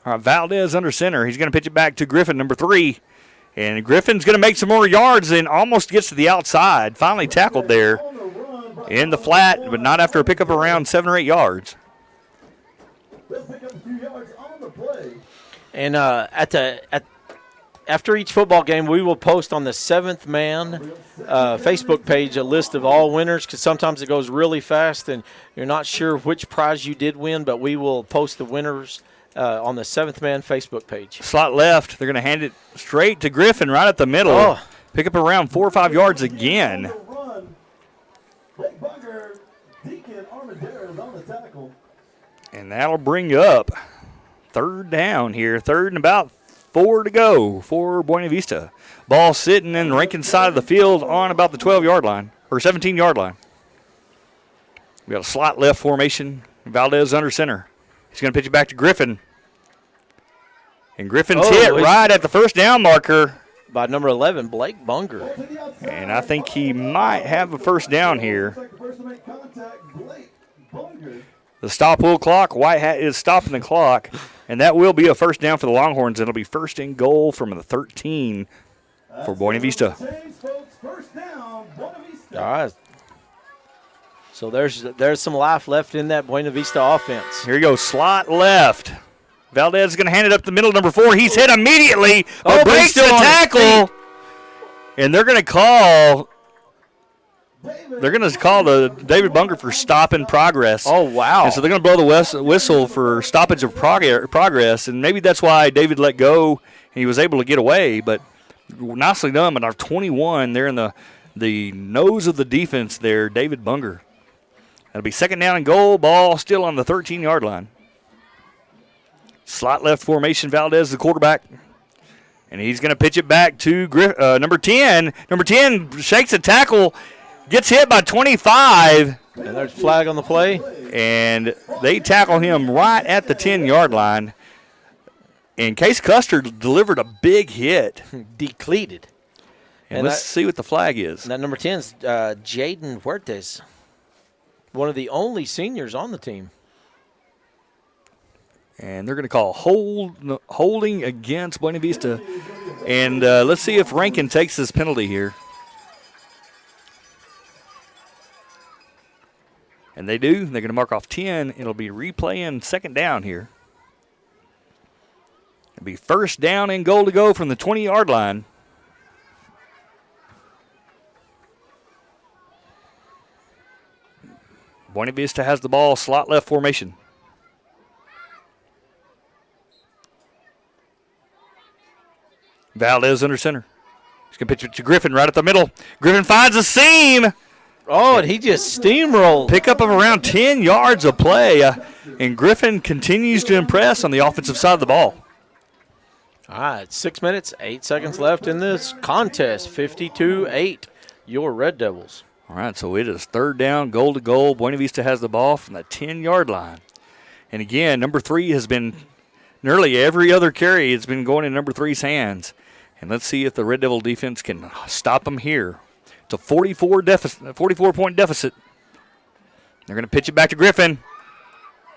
All right, Valdez under center. He's going to pitch it back to Griffin, number 3. And Griffin's going to make some more yards and almost gets to the outside. Finally tackled there in the flat, but not after a pickup around 7 or 8 yards. And at after each football game, we will post on the Seventh Man Facebook page a list of all winners, because sometimes it goes really fast and you're not sure which prize you did win, but we will post the winners on the Seventh Man Facebook page. Slot left. They're going to hand it straight to Griffin right at the middle. Oh. Pick up around 4 or 5 yards again. And that'll bring up third down here. Third and about 4 to go for Buena Vista. Ball sitting in Rankin's side of the field on about the 12-yard line, or 17-yard line. We got a slot left formation. Valdez under center. He's going to pitch it back to Griffin. And Griffin's hit right at the first down marker. By number 11, Blake Bunger. And I think he might have a first down here. The stop will clock. White Hat is stopping the clock. And that will be a first down for the Longhorns. It'll be first and goal from the 13 for Buena Vista. All right. So there's some life left in that Buena Vista offense. Here you go, slot left. Valdez is going to hand it up the middle, number 4. He's hit immediately. Breaks the tackle. And they're going to call the David Bunger for stop in progress. Oh, wow. And so they're going to blow the whistle for stoppage of progress. And maybe that's why David let go and he was able to get away. But nicely done. But our 21, they're in the nose of the defense there, David Bunger. That'll be second down and goal. Ball still on the 13-yard line. Slot left formation, Valdez, the quarterback. And he's going to pitch it back to number 10. Number 10 shakes a tackle, gets hit by 25. And there's flag on the play. And they tackle him right at the 10-yard line. And Case Custer delivered a big hit. Decleated. And let's see what the flag is. And that number 10 is Jaden Huertes, one of the only seniors on the team. And they're going to call holding against Buena Vista. And let's see if Rankin takes this penalty here. And they do. They're going to mark off 10. It'll be replaying second down here. It'll be first down and goal to go from the 20-yard line. Buena Vista has the ball, slot left formation. Valdez under center. He's going to pitch it to Griffin right at the middle. Griffin finds a seam. Oh, and he just steamrolled. Pickup of around 10 yards of play. And Griffin continues to impress on the offensive side of the ball. All right, 6 minutes, 8 seconds left in this contest. 52-8, your Red Devils. All right, so it is third down, goal to goal. Buena Vista has the ball from the 10-yard line. And again, number 3 has been nearly every other carry. It's been going in number 3's hands. And let's see if the Red Devil defense can stop them here. It's a 44-point deficit. They're going to pitch it back to Griffin.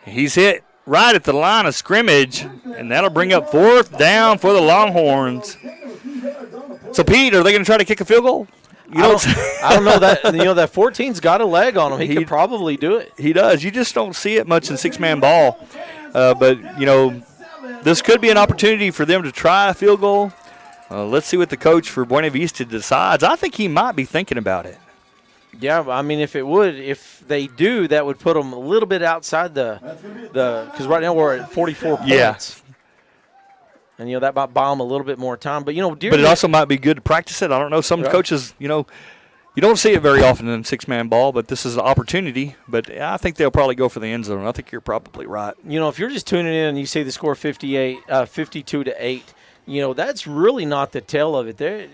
He's hit right at the line of scrimmage, and that'll bring up fourth down for the Longhorns. So, Pete, are they going to try to kick a field goal? I don't know that. That 14's got a leg on him. He could probably do it. He does. You just don't see it much in six-man ball. But this could be an opportunity for them to try a field goal. Let's see what the coach for Buena Vista decides. I think he might be thinking about it. Yeah, I mean, if they do, that would put them a little bit outside because right now we're at 44 points. Yeah. And, that might buy them a little bit more time. But, but it also might be good to practice it. I don't know. Some coaches, you don't see it very often in six-man ball, but this is an opportunity. But I think they'll probably go for the end zone. I think you're probably right. If you're just tuning in and you see the score 52-8, that's really not the tell of it.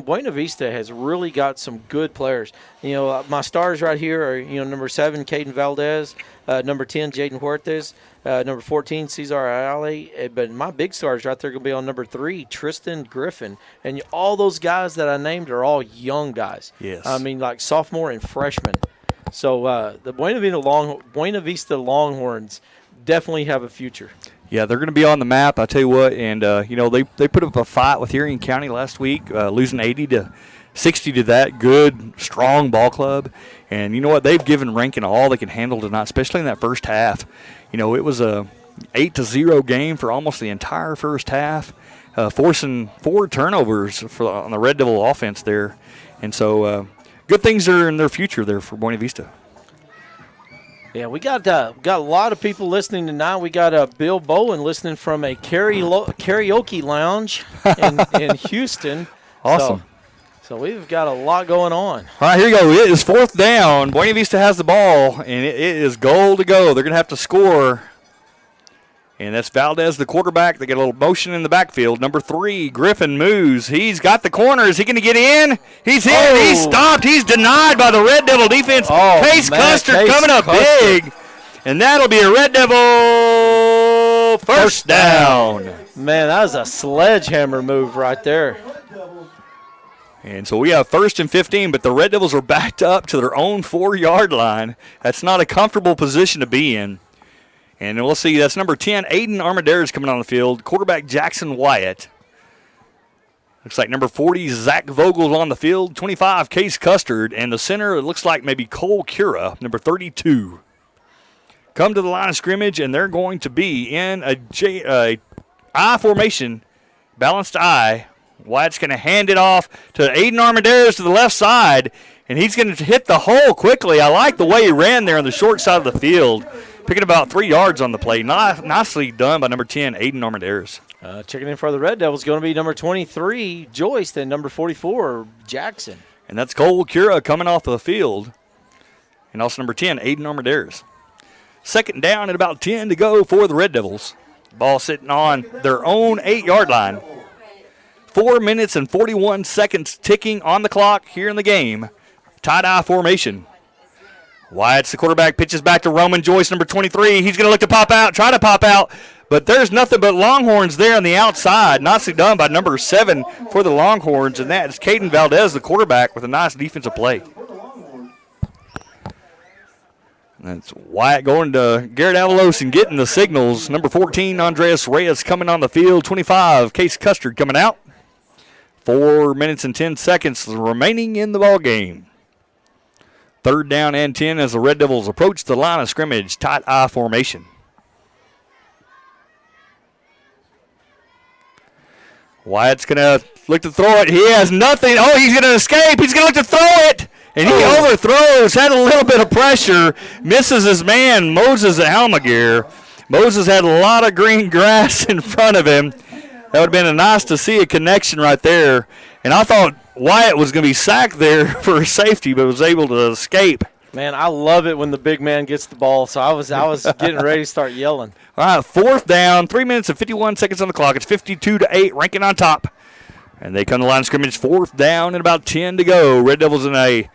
Buena Vista has really got some good players. My stars right here are, number 7, Caden Valdez, number 10, Jaden Huertes, number 14, Cesar Ayala. But my big stars right there are going to be on number 3, Tristan Griffin. And all those guys that I named are all young guys. Yes. I mean, like sophomore and freshman. So the Buena Vista Longhorns definitely have a future. Yeah, they're going to be on the map, I tell you what. And, they put up a fight with Erie County last week, losing 80-60 to that good, strong ball club. And you know what? They've given Rankin all they can handle tonight, especially in that first half. It was a 8-0 game for almost the entire first half. forcing 4 turnovers on the Red Devil offense there. And so good things are in their future there for Buena Vista. Yeah, we got a lot of people listening tonight. We got Bill Bowen listening from a karaoke lounge in Houston. Awesome. So we've got a lot going on. All right, here you go. It is 4th down. Buena Vista has the ball, and it is goal to go. They're going to have to score. And that's Valdez, the quarterback. They get a little motion in the backfield. Number 3, Griffin moves. He's got the corner. Is he going to get in? He's in. Oh. He's stopped. He's denied by the Red Devil defense. Case Custer coming up big. And that'll be a Red Devil first down. Man, that was a sledgehammer move right there. And so we have 1st and 15, but the Red Devils are backed up to their own 4-yard line. That's not a comfortable position to be in. And we'll see, that's number 10, Aiden Armendariz coming on the field. Quarterback Jackson Wyatt. Looks like number 40, Zach Vogel's on the field. 25, Case Custard. And the center, it looks like maybe Cole Cura, number 32. Come to the line of scrimmage, and they're going to be in a I formation, balanced I. Wyatt's going to hand it off to Aiden Armendariz to the left side, and he's going to hit the hole quickly. I like the way he ran there on the short side of the field, picking about 3 yards on the play. Nicely done by number 10, Aiden Armendariz. Checking in for the Red Devils going to be number 23, Joyce, and number 44, Jackson. And that's Cole Cura coming off the field. And also number 10, Aiden Armendariz. 2nd down and about 10 to go for the Red Devils. Ball sitting on their own 8-yard line. 4 minutes and 41 seconds ticking on the clock here in the game. Tie-dye formation. Wyatt's the quarterback, pitches back to Roman Joyce, number 23. He's going to look to try to pop out, but there's nothing but Longhorns there on the outside. Nicely done by number 7 for the Longhorns, and that is Caden Valdez, the quarterback, with a nice defensive play. That's Wyatt going to Garrett Avalos and getting the signals. Number 14, Andreas Reyes coming on the field. 25, Case Custard coming out. 4 minutes and 10 seconds remaining in the ball game. 3rd down and 10 as the Red Devils approach the line of scrimmage. Tight I formation. Wyatt's going to look to throw it. He has nothing. Oh, he's going to escape. He's going to look to throw it. And he overthrows, had a little bit of pressure, misses his man, Moses Almaguer. Moses had a lot of green grass in front of him. That would have been nice to see a connection right there. And I thought Wyatt was going to be sacked there for a safety, but was able to escape. Man, I love it when the big man gets the ball, so I was getting ready to start yelling. All right, 4th down, 3 minutes and 51 seconds on the clock. It's 52-8, Rankin on top. And they come to the line of scrimmage, 4th down and about 10 to go. Red Devils in a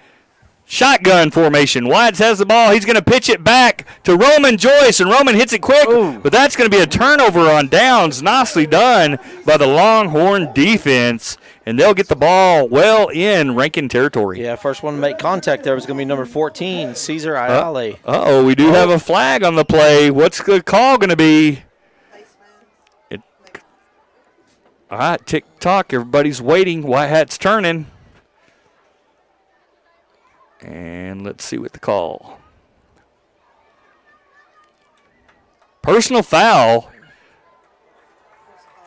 shotgun formation. Wyatt has the ball. He's going to pitch it back to Roman Joyce, and Roman hits it quick. Ooh. But that's going to be a turnover on downs. Nicely done by the Longhorn defense, and they'll get the ball well in Rankin territory. Yeah, first one to make contact there was going to be number 14, Cesar Ayale. Uh-oh, we do have a flag on the play. What's the call going to be? All right, tick-tock. Everybody's waiting. White hat's turning. And let's see what the call. Personal foul.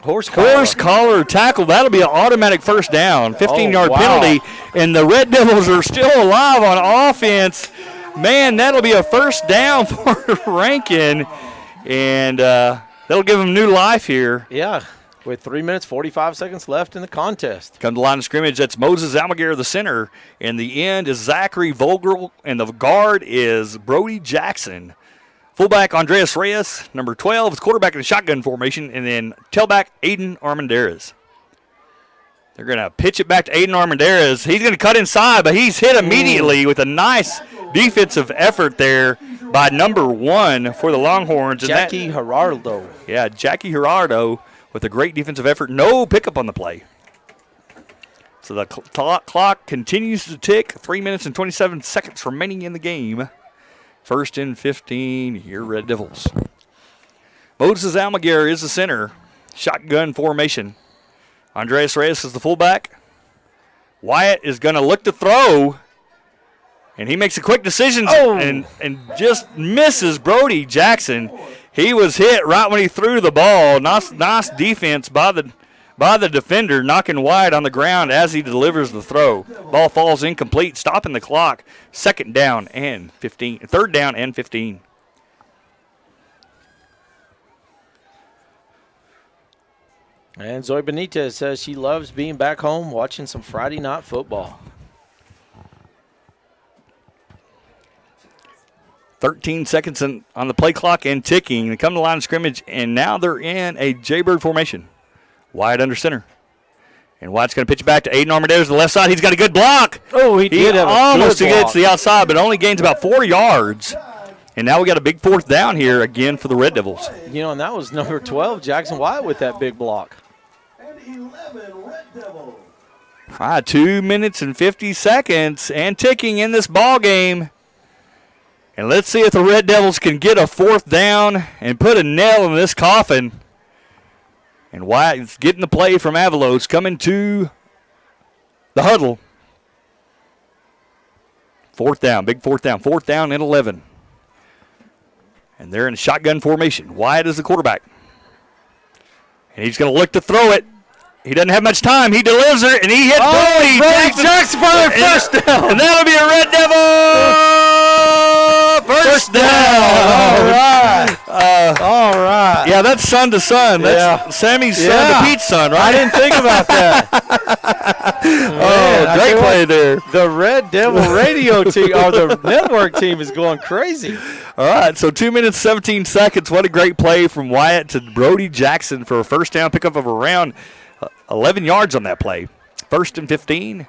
Horse collar tackle. That'll be an automatic first down. 15-yard penalty. And the Red Devils are still alive on offense. Man, that'll be a first down for Rankin. And that'll give them new life here. Yeah. With 3 minutes, 45 seconds left in the contest. Come to the line of scrimmage, that's Moses Almaguer, the center. And the end is Zachary Vogel, and the guard is Brody Jackson. Fullback Andreas Reyes, number 12, is quarterback in the shotgun formation, and then tailback Aiden Armendariz. They're going to pitch it back to Aiden Armendariz. He's going to cut inside, but he's hit immediately with a nice defensive effort there by number 1 for the Longhorns. Jackie Gerardo. Yeah, Jackie Gerardo with a great defensive effort. No pickup on the play. So the clock continues to tick. 3 minutes and 27 seconds remaining in the game. 1st and 15 here, Red Devils. Moses Almaguer is the center. Shotgun formation. Andreas Reyes is the fullback. Wyatt is going to look to throw. And he makes a quick decision and just misses Brody Jackson. He was hit right when he threw the ball. Nice defense by by the defender, knocking wide on the ground as he delivers the throw. Ball falls incomplete, stopping the clock. Third down and 15. And Zoe Benitez says she loves being back home watching some Friday night football. 13 seconds on the play clock and ticking. They come to the line of scrimmage, and now they're in a Jaybird formation. Wyatt under center. And Wyatt's going to pitch it back to Aiden Armadillo to the left side. He's got a good block. Oh, he did have almost a good block. gets to the outside, but only gains about 4 yards. And now we got a big fourth down here again for the Red Devils. You know, and that was number 12, Jackson Wyatt, with that big block. All right, 2 minutes and 50 seconds and ticking in this ball game. And let's see if the Red Devils can get a fourth down and put a nail in this coffin. And Wyatt's getting the play from Avalos, coming to the huddle. Fourth down, big fourth down. Fourth down and 11. And they're in shotgun formation. Wyatt is the quarterback. And he's going to look to throw it. He doesn't have much time. He delivers it, and he hits Brody Jackson for the first down. And that'll be a Red Devil first down. All right. All right. Yeah, that's son to son. That's Sammy's son to Pete's son, right? I didn't think about that. Man, great play there. The Red Devil radio team, or the network team, is going crazy. All right, so 2 minutes, 17 seconds. What a great play from Wyatt to Brody Jackson for a first down pickup of around 11 yards on that play. 1st and 15,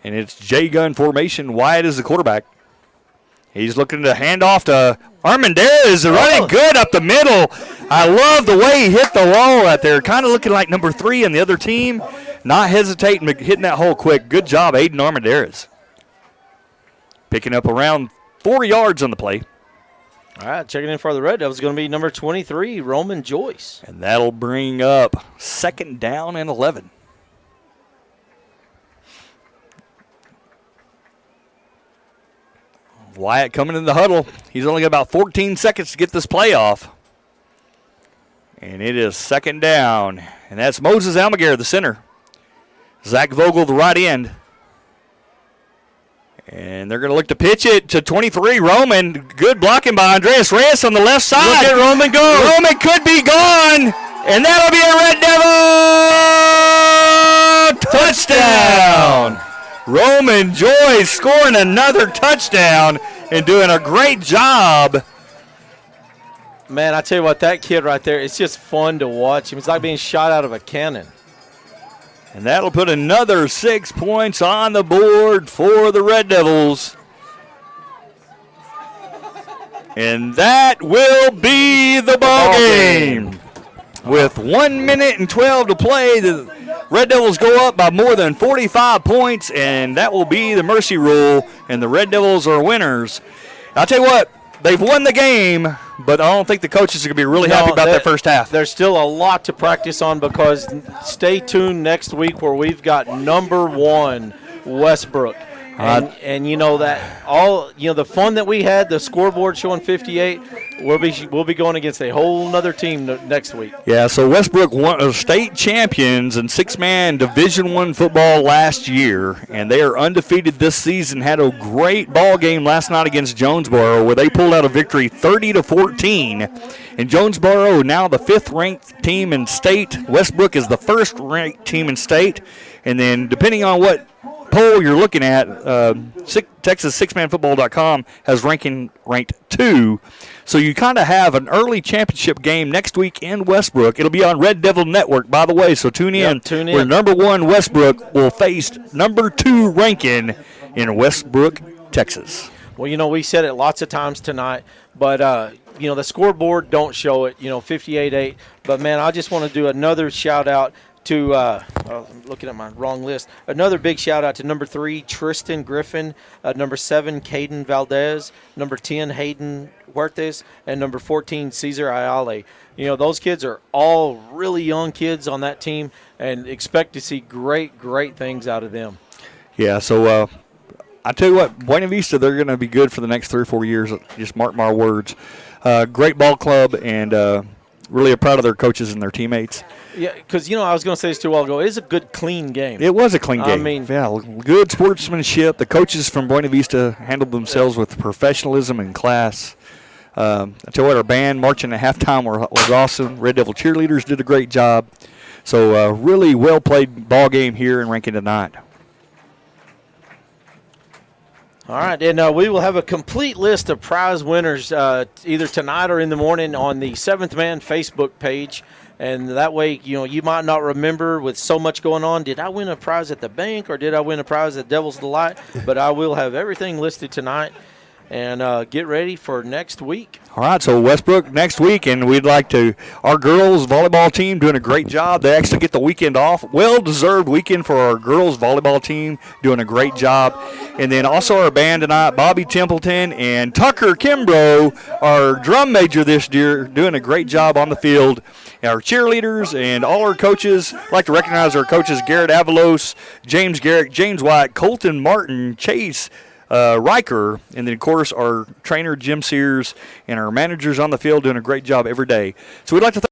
and it's J-gun formation. Wyatt is the quarterback. He's looking to hand off to Armendariz, running good up the middle. I love the way he hit the wall right there, kind of looking like number 3 in the other team. Not hesitating, hitting that hole quick. Good job, Aiden Armendariz. Picking up around 4 yards on the play. All right, checking in for the Red Devils is going to be number 23, Roman Joyce. And that'll bring up 2nd down and 11. Wyatt coming in the huddle. He's only got about 14 seconds to get this play off. And it is 2nd down. And that's Moses Almaguer, the center. Zach Vogel, the right end. And they're going to look to pitch it to 23, Roman. Good blocking by Andreas Reyes on the left side. Look at Roman go. Roman could be gone. And that'll be a Red Devil touchdown. Roman Joyce scoring another touchdown and doing a great job. Man, I tell you what, that kid right there, it's just fun to watch him. It's like being shot out of a cannon. And that'll put another 6 points on the board for the Red Devils. And that will be the ball game. With 1 minute and 12 to play, the Red Devils go up by more than 45 points, and that will be the mercy rule, and the Red Devils are winners. I'll tell you what, they've won the game, but I don't think the coaches are going to be really happy about that first half. There's still a lot to practice on, because stay tuned next week where we've got number 1 Westbrook. And you know that the fun that we had, the scoreboard showing 58, we'll be going against a whole nother team next week. Yeah, so Westbrook won state champions in 6-man Division I football last year, and they are undefeated this season. Had a great ball game last night against Jonesboro, where they pulled out a victory 30-14. And Jonesboro now the 5th-ranked team in state. Westbrook is the 1st-ranked team in state, and then depending on what poll you're looking at, Texas6manfootball.com has Rankin ranked 2. So you kind of have an early championship game next week in Westbrook. It'll be on Red Devil Network, by the way, so tune in. Yep, tune in. Where number 1 Westbrook will face number 2 Rankin in Westbrook, Texas. Well, we said it lots of times tonight, but, the scoreboard don't show it, 58-8. But, man, I just want to do another shout-out to I'm looking at my wrong list. Another big shout out to number 3 Tristan Griffin, number 7 Caden Valdez, number 10 Hayden Huertes, and number 14 Cesar Ayale. Those kids are all really young kids on that team, and expect to see great things out of them. Yeah, so I tell you what, Buena Vista, they're going to be good for the next 3 or 4 years. Just mark my words. Great ball club, and really proud of their coaches and their teammates. Yeah, because, I was going to say this too a while ago. It is a good, clean game. It was a clean game. I mean, yeah, good sportsmanship. The coaches from Buena Vista handled themselves with professionalism and class. I tell you what, our band marching at halftime was awesome. Red Devil cheerleaders did a great job. So really well-played ball game here in Rankin tonight. All right, and we will have a complete list of prize winners either tonight or in the morning on the Seventh Man Facebook page. And that way, you might not remember with so much going on, did I win a prize at the bank or did I win a prize at Devil's Delight? But I will have everything listed tonight. And get ready for next week. All right, so Westbrook next week, and we'd like to, our girls volleyball team doing a great job. They actually get the weekend off. Well-deserved weekend for our girls volleyball team, doing a great job. And then also our band tonight, Bobby Templeton and Tucker Kimbrough, our drum major this year, doing a great job on the field. And our cheerleaders and all our coaches, I'd like to recognize our coaches, Garrett Avalos, James Garrick, James White, Colton Martin, Chase Riker, and then, of course, our trainer, Jim Sears, and our managers on the field doing a great job every day. So we'd like to thank